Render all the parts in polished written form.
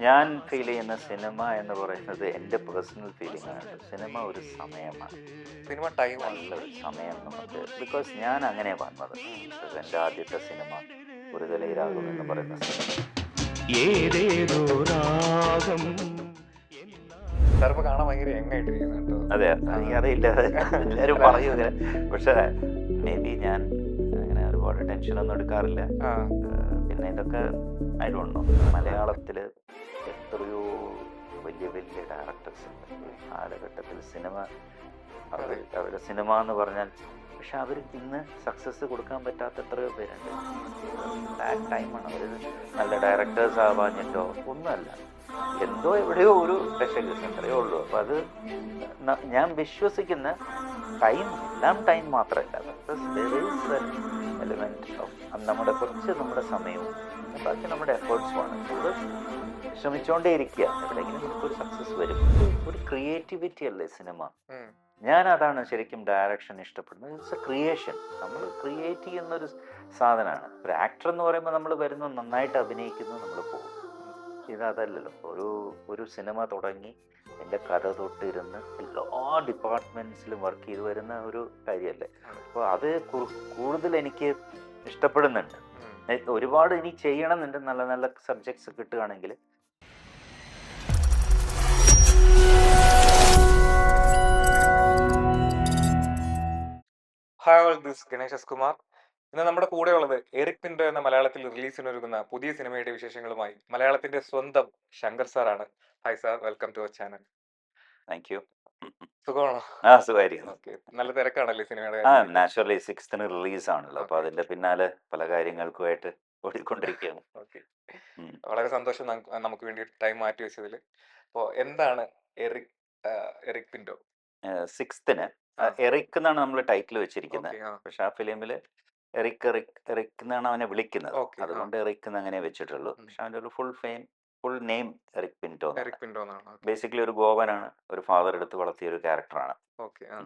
ഞാൻ ഫീൽ ചെയ്യുന്ന സിനിമ എന്ന് പറയുന്നത് എൻ്റെ പേഴ്സണൽ ഫീലിംഗ് ആണ്. സിനിമ ഒരു സമയമാണ്. സിനിമ ടൈമാണ്. നല്ലൊരു സമയം നമുക്ക്, ബിക്കോസ് ഞാൻ അങ്ങനെ വന്നത്. എൻ്റെ ആദ്യത്തെ സിനിമ ഒരു തലൈരാഗം എന്ന് പറയുന്ന സിനിമ. ഏതേതോ രാഗം സാർ ഇപ്പൊ കാണാൻ ഭയങ്കര യങ് ആയിട്ടിരിക്കുന്നു കേട്ടോ. അതെ, അറിയില്ല, എല്ലാവരും പറയൂ ഇങ്ങനെ. പക്ഷേ മേ ബി ഞാൻ അങ്ങനെ ഒരുപാട് ടെൻഷനൊന്നും എടുക്കാറില്ല. ആ, പിന്നെ ഇതൊക്കെ ഐ ഡോണ്ട് നോ, മലയാളത്തിൽ എത്രയോ വലിയ വലിയ ഡയറക്ടേഴ്സ് ഉണ്ട് ഈ കാലഘട്ടത്തിൽ. സിനിമ അവരുടെ സിനിമ എന്ന് പറഞ്ഞാൽ, പക്ഷെ അവർക്ക് ഇന്ന് സക്സസ് കൊടുക്കാൻ പറ്റാത്ത എത്രയോ പേരുണ്ട്. ബാഡ് ടൈമാണ്. അവർ നല്ല ഡയറക്ടേഴ്സ് ആവാഞ്ഞിട്ടോ ഒന്നുമല്ല, എന്തോ എവിടെയോ ഒരു പെശക്, അത്രയേ ഉള്ളൂ. അപ്പം അത് ഞാൻ വിശ്വസിക്കുന്ന ടൈം എല്ലാം ടൈം മാത്രമല്ല, എലിമെന്റ് ഓഫ് നമ്മുടെ കുറച്ച് നമ്മുടെ സമയവും ബാക്കി നമ്മുടെ എഫേർട്സുമാണ്. ഇത് ശ്രമിച്ചുകൊണ്ടേ ഇരിക്കുക, എവിടെയെങ്കിലും നമുക്കൊരു സക്സസ് വരും. ഒരു ക്രിയേറ്റിവിറ്റി അല്ലേ സിനിമ. ഉം. ഞാൻ അതാണ് ശരിക്കും ഡയറക്ഷൻ ഇഷ്ടപ്പെടുന്നത്. It's A creation. നമ്മൾ ക്രിയേറ്റ് ചെയ്യുന്നൊരു സാധനമാണ്. ഒരു ആക്ടർ എന്ന് പറയുമ്പോൾ നമ്മൾ വരുന്നു, നന്നായിട്ട് അഭിനയിക്കുന്നു, നമ്മൾ പോകും. ഇതല്ലല്ലോ. ഒരു സിനിമ തുടങ്ങി എൻ്റെ കഥ തൊട്ടിരുന്ന് എല്ലാ ഡിപ്പാർട്ട്മെൻറ്റ്സിലും വർക്ക് ചെയ്ത് വരുന്ന ഒരു കാര്യമല്ലേ. അപ്പോൾ അത് കൂടുതൽ എനിക്ക് ഇഷ്ടപ്പെടുന്നുണ്ട്. ഒരുപാട് ഇനി ചെയ്യണമെന്നുണ്ട്, നല്ല നല്ല സബ്ജക്ട്സ് കിട്ടുകയാണെങ്കിൽ. Hi all, this Ganesh S Kumar. ഇന്ന് നമ്മുടെ കൂടെ ഉള്ളത് എറിക് പിന്റോ എന്ന മലയാളത്തിൽ റിലീസിനൊരുങ്ങുന്ന പുതിയ സിനിമയുടെ വിശേഷങ്ങളുമായി മലയാളത്തിന്റെ സ്വന്തം ശങ്കർ സാറാണ്. Hi sir, welcome to our channel. Thank you. സുഖമാണോ? സുഖമായിരിക്കുന്നു. ഓക്കെ, നല്ല തിരക്കാണല്ലേ സിനിമയുടെ ആ, കാര്യത്തിൽ? നാച്ചുറലി 6th റിലീസാണല്ലോ. അപ്പോൾ അതിൻ്റെ പിന്നാലെ പല കാര്യങ്ങൾക്കുമായിട്ട് ഓടിക്കൊണ്ടിരിക്കുകയാണ്. ഓക്കെ, ഉം. വളരെ സന്തോഷം നമുക്ക് വേണ്ടി ടൈം മാറ്റി വെച്ചതിൽ. അപ്പോൾ എന്താണ് Eric Eric Pinto? 6th Eric എന്നാണ് നമ്മൾ ടൈറ്റിൽ വെച്ചിരിക്കുന്നത്. ഓക്കെ, ആ, പക്ഷെ ആ ഫിലിമിൽ എറിക് എന്നാണ് അവനെ വിളിക്കുന്നത്. ഓക്കെ, ആ. അതുകൊണ്ട് എറിക് എന്ന് അങ്ങനെ വെച്ചിട്ടുള്ളൂ. പക്ഷെ അവൻ്റെ ഒരു ഫുൾ നെയിം എറിക് പിന്റോ എന്നാണ്. എറിക് പിന്റോ എന്നാണ്. ഓക്കെ, ബേസിക്കലി ഒരു ഗോവനാണ്, ഒരു ഫാദർ എടുത്ത് വളർത്തിയ ഒരു ക്യാരക്ടറാണ്. ഓക്കെ, ആ,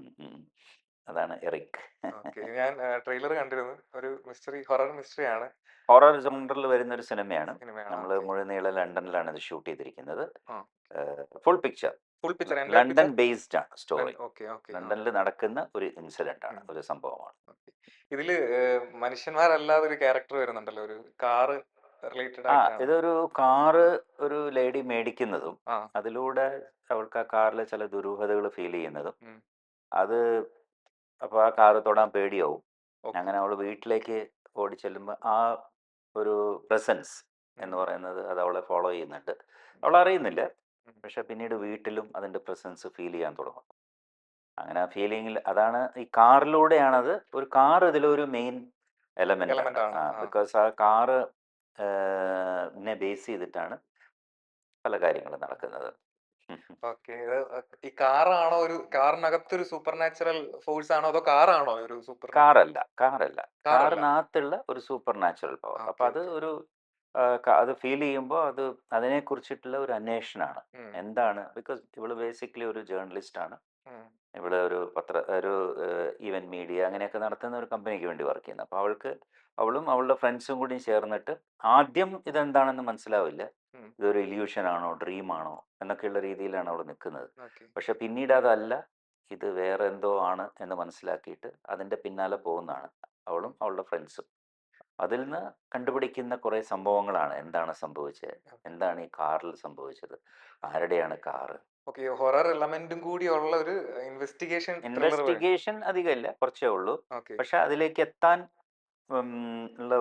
അതാണ് എറിക്. ഓക്കെ. ഞാൻ ട്രെയിലർ കണ്ടിരുന്നു. ഒരു ഹൊറർ മിസ്റ്ററി ആണ്. ഹൊറർ ജോണറിൽ വരുന്ന ഒരു സിനിമയാണ്. സിനിമയാണ്. നമ്മൾ ഓക്കെ. മുഴുനീളം ലണ്ടനിലാണ് ഇത് ഷൂട്ട് ചെയ്തിരിക്കുന്നത്. ആ. Full picture full picture, London based ആണ് സ്റ്റോറി. ഓക്കെ, ഓക്കെ, ആ, ലണ്ടനിൽ നടക്കുന്ന ഒരു ഇൻസിഡന്റ് ആണ്, ഒരു സംഭവമാണ്. ഓക്കെ. ഇതില് മനുഷ്യന്മാരല്ലാതെ ഒരു ക്യാരക്ടർ വരുന്നുണ്ടല്ലോ, ഒരു കാറ് റിലേറ്റഡ് ആ, ആയിട്ടാണ്. ഇതൊരു കാറ് ഒരു ലേഡി മേടിക്കുന്നതും ആ, അതിലൂടെ അവൾക്ക് ആ കാറിലെ ചില ദുരൂഹതകൾ ഫീൽ ചെയ്യുന്നതും, ഉം, അത് അപ്പോൾ ആ കാറ് തൊടാൻ പേടിയാവും. ഓക്കെ, അങ്ങനെ അവൾ വീട്ടിലേക്ക് ഓടിച്ചെല്ലുമ്പോൾ ആ ഒരു പ്രസൻസ് എന്ന് പറയുന്നത് അത് അവളെ ഫോളോ ചെയ്യുന്നുണ്ട്. അവൾ അറിയുന്നില്ല, ഉം, പക്ഷെ പിന്നീട് വീട്ടിലും അതിൻ്റെ പ്രസൻസ് ഫീൽ ചെയ്യാൻ തുടങ്ങും. അങ്ങനെ ആ ഫീലിങ്ങിൽ അതാണ് ഈ കാറിലൂടെയാണത്. ഒരു കാർ ഇതിലൊരു മെയിൻ എലമെന്റ് element ആണ്. ആണ്. ആ, ബിക്കോസ് ആ കാറ് നെ ബേസ് ചെയ്തിട്ടാണ് പല കാര്യങ്ങളും നടക്കുന്നത്. ഓക്കെ. ഈ കാറാണോ, ഒരു കാറിനകത്തൊരു സൂപ്പർ നാച്ചുറൽ ഫോഴ്സ് ആണോ, അതോ കാറാണോ ഒരു സൂപ്പർ? കാറല്ല. കാറല്ല. കാറിനകത്തുള്ള ഒരു സൂപ്പർ നാച്ചുറൽ പവർ. ആ, അപ്പോൾ ഓക്കെ, അത് ഓക്കെ. ഒരു അത് ഫീൽ ചെയ്യുമ്പോൾ അത് അതിനെക്കുറിച്ചിട്ടുള്ള ഒരു അന്വേഷണമാണ്. ഉം, എന്താണ്, ബിക്കോസ് ഇവള് ബേസിക്കലി ഒരു ജേർണലിസ്റ്റാണ്. ഉം, ഇവിടെ ഒരു ഈവൻറ്റ് മീഡിയ അങ്ങനെയൊക്കെ നടത്തുന്ന ഒരു കമ്പനിക്ക് വേണ്ടി വർക്ക് ചെയ്യുന്നത്. അപ്പോൾ അവളും അവളുടെ ഫ്രണ്ട്സും കൂടി ചേർന്നിട്ട് ആദ്യം ഇതെന്താണെന്ന് മനസ്സിലാവില്ല. ഉം, ഇതൊരു ഇല്യൂഷൻ ആണോ ഡ്രീം ആണോ എന്നൊക്കെയുള്ള രീതിയിലാണ് അവൾ നിൽക്കുന്നത്. ഓക്കെ, പക്ഷെ പിന്നീട് അതല്ല, ഇത് വേറെ എന്തോ ആണ് എന്ന് മനസ്സിലാക്കിയിട്ട് അതിൻ്റെ പിന്നാലെ പോകുന്നതാണ് അവളും അവളുടെ ഫ്രണ്ട്സും. അതിൽ നിന്ന് കണ്ടുപിടിക്കുന്ന കുറേ സംഭവങ്ങളാണ്. എന്താണ് സംഭവിച്ചത്, എന്താണ് ഈ കാറിൽ സംഭവിച്ചത്, ആരുടെയാണ് കാറ്. ഓക്കെ. ഹൊറർ എലമെന്റും കൂടി ഉള്ള ഒരു ഇൻവെസ്റ്റിഗേഷൻ ത്രില്ലർ. ഇൻവെസ്റ്റിഗേഷൻ അധികമില്ല, കുറച്ചേ ഉള്ളൂ. ഓക്കെ, പക്ഷെ അതിലേക്ക് എത്താൻ ഉള്ള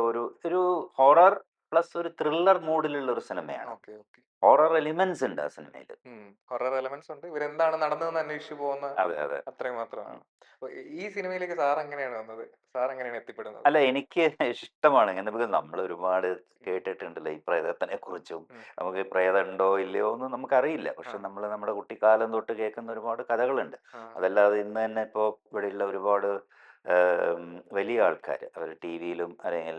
ഒരു ഹൊറർ പ്ലസ് ഒരു ത്രില്ലർ മൂഡിലുള്ള ഒരു സിനിമയാണ്. Okay, okay. ഹൊറർ എലിമെന്റ്സ് ഉണ്ട് ആ സിനിമയിൽ. ഹൊറർ എലമെന്റ്സ് ഉണ്ട്. ഇവരെന്താണ് നടന്നതെന്ന് അന്വേഷിച്ചു പോകുന്ന അതെ, അതെ. അത്രയും മാത്രമാണ്. അപ്പൊ ഈ സിനിമയിലേക്ക് സാർ എങ്ങനെയാണ് വന്നത്? സാർ എങ്ങനെയാണ് എത്തിപ്പെടുന്നത്? അല്ല, എനിക്ക് ഇഷ്ടമാണ് ഇങ്ങനെ, ബിക്കോസ് നമ്മൾ ഒരുപാട് കേട്ടിട്ടുണ്ടല്ലോ ഈ പ്രേതത്തിനെ കുറിച്ചും. ഉം, നമുക്ക് പ്രേതം ഉണ്ടോ ഇല്ലയോ ഒന്നും നമുക്കറിയില്ല. പക്ഷെ ആ, നമ്മൾ നമ്മുടെ കുട്ടിക്കാലം തൊട്ട് കേൾക്കുന്ന ഒരുപാട് കഥകളുണ്ട്. ആ, അതല്ലാതെ ഇന്ന് തന്നെ ഇപ്പോൾ ഇവിടെയുള്ള ഒരുപാട് വലിയ ആൾക്കാർ അവർ ടി വിയിലും അല്ലെങ്കിൽ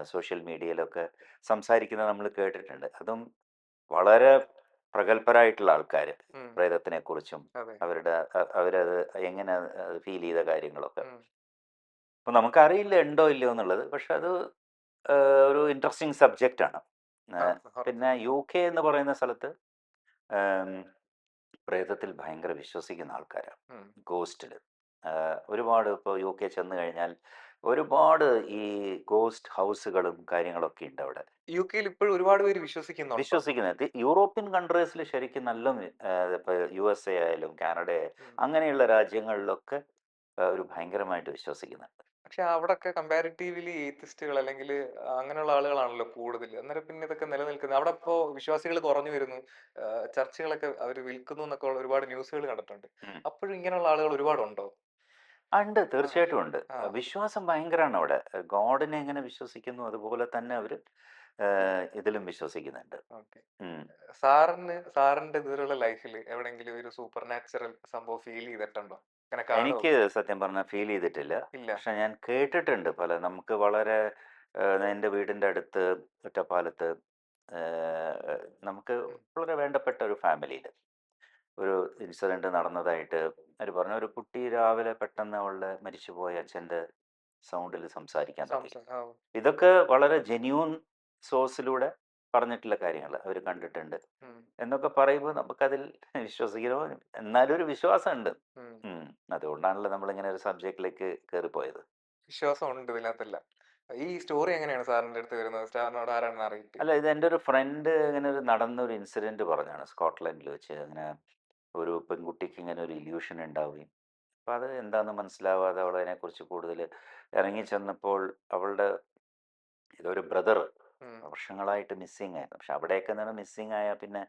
സോഷ്യൽ മീഡിയയിലൊക്കെ സംസാരിക്കുന്നത് നമ്മൾ കേട്ടിട്ടുണ്ട്. അതും വളരെ പ്രഗത്ഭരായിട്ടുള്ള ആൾക്കാർ ഉം, പ്രേതത്തിനെക്കുറിച്ചും അതെ. അവരത് എങ്ങനെ ഫീൽ ചെയ്ത കാര്യങ്ങളൊക്കെ. ഉം, അപ്പോൾ നമുക്കറിയില്ല ഉണ്ടോ ഇല്ലയോ എന്നുള്ളത്. പക്ഷെ അത് ഒരു ഇൻട്രസ്റ്റിംഗ് സബ്ജക്റ്റാണ്. പിന്നെ UK എന്ന് പറയുന്ന സ്ഥലത്ത് ആം, പ്രേതത്തിൽ ഭയങ്കര വിശ്വസിക്കുന്ന ആൾക്കാരാണ്. ഗോസ്റ്റിൽ ഒരുപാട് ഇപ്പോൾ UK ചെന്ന് കഴിഞ്ഞാൽ ഒരുപാട് ഈ ഗോസ്റ്റ് ഹൗസുകളും കാര്യങ്ങളൊക്കെ ഉണ്ട് അവിടെ. UK ഇപ്പോഴും ഒരുപാട് പേര് വിശ്വസിക്കുന്നുണ്ടോ? വിശ്വസിക്കുന്നത് യൂറോപ്യൻ കൺട്രീസിൽ ശരിക്കും നല്ല ഇപ്പോൾ USA ആയാലും കാനഡ ഉം. അങ്ങനെയുള്ള രാജ്യങ്ങളിലൊക്കെ ഒരു ഭയങ്കരമായിട്ട് വിശ്വസിക്കുന്നുണ്ട്. പക്ഷെ അവിടൊക്കെ കമ്പാരിറ്റീവ്ലി ഏത്തിസ്റ്റുകൾ അല്ലെങ്കിൽ അങ്ങനെയുള്ള ആളുകളാണല്ലോ കൂടുതൽ. അന്നേരം പിന്നെ ഇതൊക്കെ നിലനിൽക്കുന്നത് അവിടെ ഇപ്പോ വിശ്വാസികൾ കുറഞ്ഞു വരുന്നു, ചർച്ചുകളൊക്കെ അവർ വിൽക്കുന്നു എന്നൊക്കെ ഉള്ള ഒരുപാട് ന്യൂസുകൾ കണ്ടിട്ടുണ്ട്. ഉം. അപ്പോഴും ഇങ്ങനെയുള്ള ആളുകൾ ഒരുപാടുണ്ടോ? ഉണ്ട്, തീർച്ചയായിട്ടും ഉണ്ട്. ആ. വിശ്വാസം ഭയങ്കരമാണ് അവിടെ. ഗോഡിനെ എങ്ങനെ വിശ്വസിക്കുന്നു അതുപോലെ തന്നെ അവർ ഇതിലും വിശ്വസിക്കുന്നുണ്ട്. ഓക്കെ. ഉം. സാറിന്റെ ഇതുവരെയുള്ള ലൈഫിൽ എവിടെയെങ്കിലും ഒരു സൂപ്പർ നാച്ചുറൽ സംഭവം ഫീൽ ചെയ്തിട്ടുണ്ടോ? അങ്ങനെ കാണുമോ? എനിക്ക് സത്യം പറഞ്ഞാൽ ഫീൽ ചെയ്തിട്ടില്ല. ഇല്ല. പക്ഷെ ഞാൻ കേട്ടിട്ടുണ്ട് പല. നമുക്ക് വളരെ എൻ്റെ വീടിൻ്റെ അടുത്ത് ഒറ്റപ്പാലത്ത് നമുക്ക് വളരെ വേണ്ടപ്പെട്ട ഒരു ഫാമിലിയിൽ ഒരു ഇൻസിഡൻറ്റ് നടന്നതായിട്ട് അവർ പറഞ്ഞു. ഒരു കുട്ടി രാവിലെ പെട്ടെന്ന് അവളുടെ മരിച്ചുപോയ അച്ഛൻ്റെ സൗണ്ടിൽ സംസാരിക്കാൻ തുടങ്ങി. ആ. ഇതൊക്കെ വളരെ ജെന്യൂൺ സോഴ്സിലൂടെ പറഞ്ഞിട്ടുള്ള കാര്യങ്ങൾ അവർ കണ്ടിട്ടുണ്ട് ഉം. എന്നൊക്കെ പറയുമ്പോൾ നമുക്കതിൽ വിശ്വസിക്കണോ, എന്നാലും ഒരു വിശ്വാസമുണ്ട്. ഉം. അതുകൊണ്ടാണല്ലോ നമ്മളിങ്ങനെ ഒരു സബ്ജക്റ്റിലേക്ക് കയറിപ്പോയത്. വിശ്വാസം ഉണ്ട് ഇതിനകത്തല്ല. ഈ സ്റ്റോറി എങ്ങനെയാണ് സാറിന്റെ അടുത്ത് വരുന്നത്? സാറിനോട് ആരാണ് അറിയിപ്പ്? അല്ല, ഇത് എൻ്റെ ഒരു ഫ്രണ്ട് ഇങ്ങനെ ഒരു നടന്ന ഒരു ഇൻസിഡൻറ്റ് പറഞ്ഞാണ്. സ്കോട്ട്ലൻഡിൽ വെച്ച് അങ്ങനെ ഒരു പെൺകുട്ടിക്ക് ഇങ്ങനെ ഒരു ഇല്യൂഷൻ ഉണ്ടാവുകയും അപ്പോൾ അത് എന്താണെന്ന് മനസ്സിലാവാതെ അവൾ അതിനെക്കുറിച്ച് കൂടുതൽ ഇറങ്ങി ചെന്നപ്പോൾ അവളുടെ ഇതൊരു ബ്രദർ ഉം. വർഷങ്ങളായിട്ട് മിസ്സിങ് ആയിരുന്നു. പക്ഷെ അവിടെയൊക്കെ നിന്ന് മിസ്സിങ് ആയാൽ പിന്നെ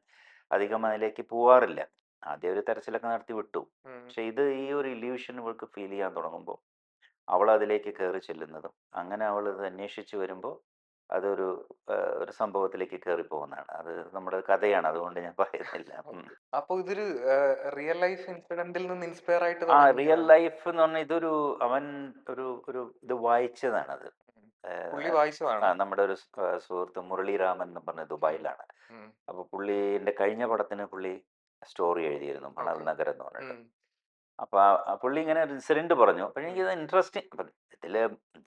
അധികം അതിലേക്ക് പോവാറില്ല. ആദ്യം ഒരു തെരച്ചിലൊക്കെ നടത്തി വിട്ടു. ഉം. പക്ഷെ ഇത് ഈ ഒരു ഇല്യൂഷൻ ഇവൾക്ക് ഫീൽ ചെയ്യാൻ തുടങ്ങുമ്പോൾ അവൾ അതിലേക്ക് കയറി ചെല്ലുന്നതും അങ്ങനെ അവൾ ഇത് അന്വേഷിച്ച് വരുമ്പോൾ അതൊരു ഒരു സംഭവത്തിലേക്ക് കയറി പോകുന്നതാണ്. അത് നമ്മുടെ കഥയാണ്, അതുകൊണ്ട് ഞാൻ പറയുന്നില്ല. അപ്പൊ ഇതൊരു റിയൽ ലൈഫ് ഇൻസിഡന്റിൽ നിന്ന് ഇൻസ്പയർ ആയിട്ട് ആ റിയൽ തുടങ്ങിയതാണ്. ലൈഫ് എന്ന് പറഞ്ഞാൽ ഇതൊരു അവൻ ഒരു ഒരു ഇത് വായിച്ചതാണത്. പുള്ളി ആ, വായിച്ചതാണ്. നമ്മുടെ ഒരു സുഹൃത്ത് മുരളീരാമൻ എന്ന് പറഞ്ഞ ദുബായിലാണ്. ഉം. അപ്പോൾ പുള്ളിൻ്റെ കഴിഞ്ഞ പടത്തിന് പുള്ളി സ്റ്റോറി എഴുതിയിരുന്നു, മണൽ Okay. നഗരം എന്ന് പറഞ്ഞിട്ട്. ഉം. അപ്പോൾ ആ പുള്ളി ഇങ്ങനെ ഒരു ഇൻസിഡൻറ്റ് പറഞ്ഞു. അപ്പോൾ എനിക്കിത് ഇൻട്രസ്റ്റിംഗ്. അപ്പം ഇതിൽ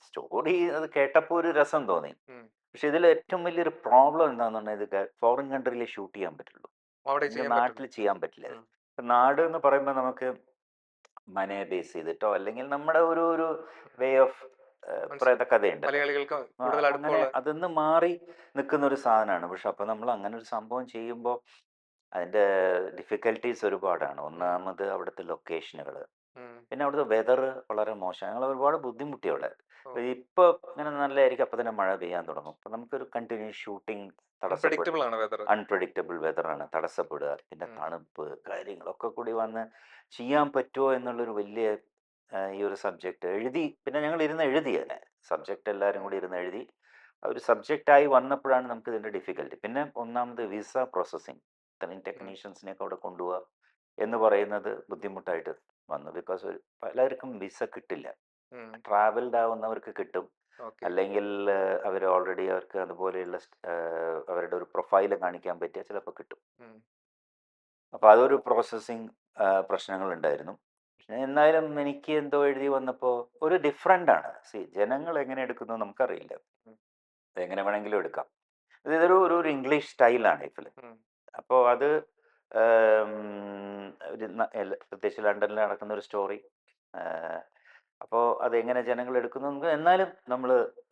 സ്റ്റോറി അത് കേട്ടപ്പോൾ ഒരു രസം തോന്നി. ഉം. പക്ഷെ ഇതിൽ ഏറ്റവും വലിയൊരു പ്രോബ്ലം എന്താണെന്ന് പറഞ്ഞാൽ ഇത് ഫോറിൻ കൺട്രിയിലേ ഷൂട്ട് ചെയ്യാൻ പറ്റുള്ളൂ. അവിടെ നമ്മുടെ ചെയ്യാൻ നാട്ടിൽ പറ്റില്ല. ചെയ്യാൻ പറ്റില്ല. ഉം. ഇപ്പം നാട് എന്ന് പറയുമ്പോൾ നമുക്ക് മനയെ ബേസ് ചെയ്തിട്ടോ അല്ലെങ്കിൽ നമ്മുടെ ഒരു ഒരു വേ ഓഫ് മനസ്സിലായി. പ്രേതകഥയുണ്ടല്ലോ. മലയാളികൾക്ക് ആ, കൂടുതൽ അങ്ങനെ അടുപ്പമുള്ള. അതിന്ന് മാറി നിൽക്കുന്ന ഒരു സാധനമാണ്. പക്ഷെ അപ്പോൾ നമ്മൾ അങ്ങനെ ഒരു സംഭവം ചെയ്യുമ്പോൾ അതിൻ്റെ ഡിഫിക്കൽട്ടീസ് ഒരുപാടാണ്. ഒന്നാമത് അവിടുത്തെ ലൊക്കേഷനുകൾ, ഉം. പിന്നെ അവിടുത്തെ വെതർ വളരെ മോശം. ഞങ്ങൾ ഒരുപാട് ബുദ്ധിമുട്ടി അവിടെ. ഓ. ഇപ്പോൾ ഇങ്ങനെ നല്ലതായിരിക്കും, അപ്പോൾ തന്നെ മഴ പെയ്യാൻ തുടങ്ങും. അപ്പോൾ നമുക്കൊരു കണ്ടിന്യൂസ് ഷൂട്ടിംഗ് തടസ്സപ്പെടും. അൺപ്രഡിക്റ്റബിൾ ആണ് വെതർ. അൺപ്രഡിക്റ്റബിൾ വെതറാണ്, തടസ്സപ്പെടുക. പിന്നെ ഉം. തണുപ്പ് കാര്യങ്ങളൊക്കെ കൂടി വന്ന് ചെയ്യാൻ പറ്റുമോ എന്നുള്ളൊരു വലിയ ഈ ഒരു സബ്ജക്റ്റ് എഴുതി. പിന്നെ ഞങ്ങൾ ഇരുന്ന് എഴുതി തന്നെ സബ്ജക്റ്റ് എല്ലാവരും കൂടി ഇരുന്ന് എഴുതി. ഒരു സബ്ജക്റ്റായി വന്നപ്പോഴാണ് നമുക്ക് ഇതിൻ്റെ ഡിഫിക്കൽട്ടി. പിന്നെ ഒന്നാമത് വിസ പ്രോസസ്സിങ്, ഇത്രയും ടെക്നീഷ്യൻസിനെയൊക്കെ അവിടെ കൊണ്ടുപോവുക എന്ന് പറയുന്നത് ബുദ്ധിമുട്ടായിട്ട് വന്നു. ബിക്കോസ് പലർക്കും വിസ കിട്ടില്ല. ട്രാവൽഡ് ആവുന്നവർക്ക് കിട്ടും, ഓക്കെ. അല്ലെങ്കിൽ അവർ ഓൾറെഡി അവർക്ക് അതുപോലെയുള്ള അവരുടെ ഒരു പ്രൊഫൈൽ കാണിക്കാൻ പറ്റിയ ചിലപ്പോൾ കിട്ടും. അപ്പോൾ അതൊരു പ്രോസസ്സിങ് പ്രശ്നങ്ങളുണ്ടായിരുന്നു. പക്ഷേ എന്നാലും എനിക്ക് എന്തോ എഴുതി വന്നപ്പോൾ ഒരു ഡിഫറെൻ്റാണ്. ജനങ്ങൾ എങ്ങനെ എടുക്കുന്നു നമുക്കറിയില്ല. എങ്ങനെ വേണമെങ്കിലും എടുക്കാം. ഇതൊരു ഒരു ഒരു ഇംഗ്ലീഷ് സ്റ്റൈലാണ് ഇതിൽ. അപ്പോൾ അത് ഒരു പ്രത്യേകിച്ച് ലണ്ടനിൽ നടക്കുന്ന ഒരു സ്റ്റോറി. അപ്പോൾ അതെങ്ങനെ ജനങ്ങൾ എടുക്കുന്നു നമുക്ക്, എന്നാലും നമ്മൾ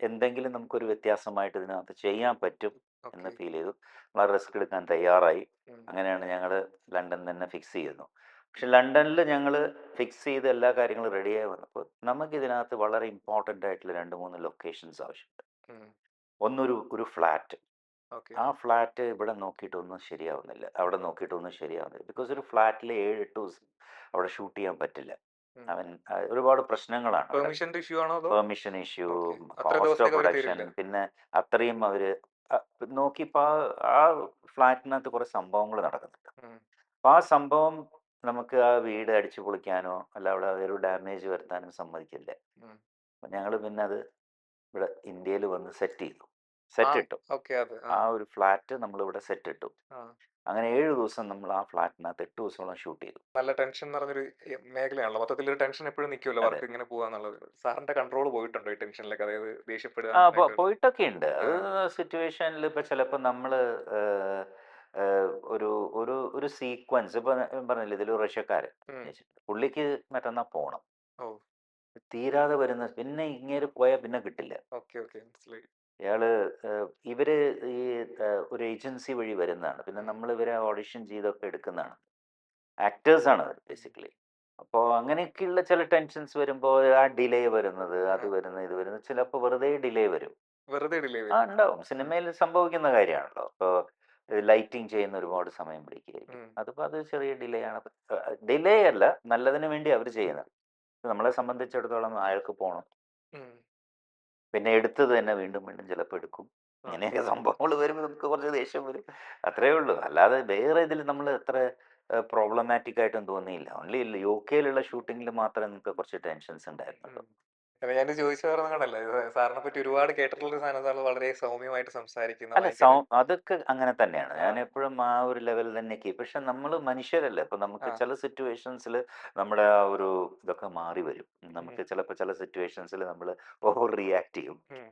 എന്തെങ്കിലും നമുക്കൊരു വ്യത്യാസമായിട്ട് ഇതിനകത്ത് ചെയ്യാൻ പറ്റും എന്ന് ഫീൽ ചെയ്തു. നമ്മൾ റിസ്ക് എടുക്കാൻ തയ്യാറായി. അങ്ങനെയാണ് ഞങ്ങൾ ലണ്ടൻ തന്നെ ഫിക്സ് ചെയ്യുന്നു. പക്ഷെ ലണ്ടനിൽ ഞങ്ങൾ ഫിക്സ് ചെയ്ത് എല്ലാ കാര്യങ്ങളും റെഡിയായി വന്നപ്പോൾ നമുക്കിതിനകത്ത് വളരെ ഇമ്പോർട്ടൻ്റ് ആയിട്ടുള്ള 2-3 ലൊക്കേഷൻസ് ആവശ്യമുണ്ട്. ഒന്നൊരു ഒരു ഫ്ലാറ്റ്. ആ ഫ്ലാറ്റ് ഇവിടെ നോക്കിയിട്ടൊന്നും ശരിയാവുന്നില്ല, അവിടെ നോക്കിയിട്ടൊന്നും ശരിയാവുന്നില്ല. ബിക്കോസ് ഒരു ഫ്ലാറ്റിൽ 7-8 ദിവസം അവിടെ ഷൂട്ട് ചെയ്യാൻ പറ്റില്ല. അവൻ ഒരുപാട് പ്രശ്നങ്ങളാണ്. Permission issue, cost of production, പിന്നെ അത്രയും അവർ നോക്കിയപ്പോൾ ആ ഫ്ലാറ്റിനകത്ത് കുറേ സംഭവങ്ങൾ നടക്കുന്നുണ്ട്. അപ്പോൾ ആ സംഭവം നമുക്ക് ആ വീട് അടിച്ചു പൊളിക്കാനോ അല്ല അവിടെ ഒരു ഡാമേജ് വരുത്താനോ സമ്മതിക്കില്ല. അപ്പം ഞങ്ങൾ പിന്നെ അത് ഇവിടെ ഇന്ത്യയിൽ വന്ന് സെറ്റ് ചെയ്തു. സെറ്റ് ഇട്ടു. ആ ഒരു ഫ്ലാറ്റ് നമ്മളിവിടെ സെറ്റ് ഇട്ടു. അങ്ങനെ 7 ദിവസം നമ്മൾ ആ ഫ്ലാറ്റിനകത്ത് 8 ദിവസത്തോളം ഷൂട്ട് ചെയ്തു. നല്ല ടെൻഷൻ നിറഞ്ഞൊരു മേഖലയാണല്ലോ. മൊത്തത്തിലൊരു ടെൻഷൻ എപ്പോഴും നിൽക്കുമല്ലോ, അതെ. വർക്ക് ഇങ്ങനെ പോവാന്നുള്ളത്. സാറിന്റെ കൺട്രോൾ പോയിട്ടുണ്ടോ ഈ ടെൻഷനിലൊക്കെ? അതായത് ദേഷ്യപ്പെടുക ആ അങ്ങനെയൊക്കെ? പോയിട്ടൊക്കെ ഉണ്ട്. ആ. അത് സിറ്റുവേഷനിൽ ഇപ്പൊ ചിലപ്പോൾ നമ്മൾ ഒരു ഒരു ഒരു സീക്വൻസ് ഇപ്പൊ ഞാൻ പറഞ്ഞില്ലേ ഇതിൽ റഷ്യക്കാരൻ ഉം. പുള്ളിക്ക് മറ്റന്നാ പോണം. ഓ. തീരാതെ വരുന്ന പിന്നെ ഇങ്ങേര് പോയാൽ പിന്നെ കിട്ടില്ല. ഓക്കെ, ഓക്കെ, മനസ്സിലായി. ഇയാള് ഇവര് ഈ ഒരു ഏജൻസി വഴി വരുന്നതാണ്. പിന്നെ ഉം. നമ്മൾ ഇവരെ ഓഡിഷൻ ചെയ്തൊക്കെ എടുക്കുന്നതാണ്. ആക്ടേഴ്സാണ് അവർ ഉം. ബേസിക്കലി. അപ്പോൾ അങ്ങനെയൊക്കെയുള്ള ചില ടെൻഷൻസ് വരുമ്പോൾ ആ ഡിലേ വരുന്നത്, അത് ആ. വരുന്നത്, ഇത് വരുന്നത് ചിലപ്പോൾ വെറുതെ ഡിലേ വരും. വെറുതെ ഡിലേ ആ വരും. ഉണ്ടാവും. ഉം. സിനിമയിൽ സംഭവിക്കുന്ന കാര്യമാണല്ലോ. ഇപ്പോൾ ലൈറ്റിംഗ് ചെയ്യുന്ന ഒരുപാട് സമയം പിടിക്കുകയായിരിക്കും. ഉം. അതിപ്പോൾ അത് ചെറിയ ഡിലേ ആണ്. ഡിലേ അല്ല, നല്ലതിന് വേണ്ടി അവർ ചെയ്യുന്നത്. നമ്മളെ സംബന്ധിച്ചിടത്തോളം അയാൾക്ക് പോകണം. ഉം. പിന്നെ എടുത്തത് തന്നെ വീണ്ടും വീണ്ടും ചിലപ്പോൾ എടുക്കും. ആ. ഇങ്ങനെയൊക്കെ സംഭവങ്ങൾ വരുമ്പോൾ നമുക്ക് കുറച്ച് ദേഷ്യം വരും. അത്രയേ ഉള്ളൂ. അല്ലാതെ വേറെ ഇതിൽ നമ്മൾ അത്ര പ്രോബ്ലമാറ്റിക് ആയിട്ടും തോന്നിയില്ല. ഓൺലി യുകെയിലുള്ള ഷൂട്ടിങ്ങിൽ മാത്രമേ നമുക്ക് കുറച്ച് ടെൻഷൻസ് ഉണ്ടായിരുന്നുള്ളൂ. ഉം. അല്ല, ഞാൻ ചോദിച്ചു പറഞ്ഞതല്ല, സാറിനെ പറ്റി ഒരുപാട് കേട്ടിട്ടുള്ള ഒരു സാധനം. സാർ വളരെ സൗമ്യമായിട്ട് സംസാരിക്കുന്ന, അല്ല ഭയങ്കര അതൊക്കെ അങ്ങനെ തന്നെയാണ്. ആ. ഞാൻ എപ്പോഴും ആ ഒരു ലെവലിൽ തന്നെ കീപ്പ്. പക്ഷെ നമ്മൾ മനുഷ്യരല്ലേ. ഇപ്പം നമുക്ക് ആ. ചില സിറ്റുവേഷൻസിൽ നമ്മുടെ ആ ഒരു ഇതൊക്കെ മാറി വരും. ഉം. നമുക്ക് ചിലപ്പോൾ ചില സിറ്റുവേഷൻസിൽ നമ്മൾ ഓവർ റിയാക്ട് ചെയ്യും. ഉം.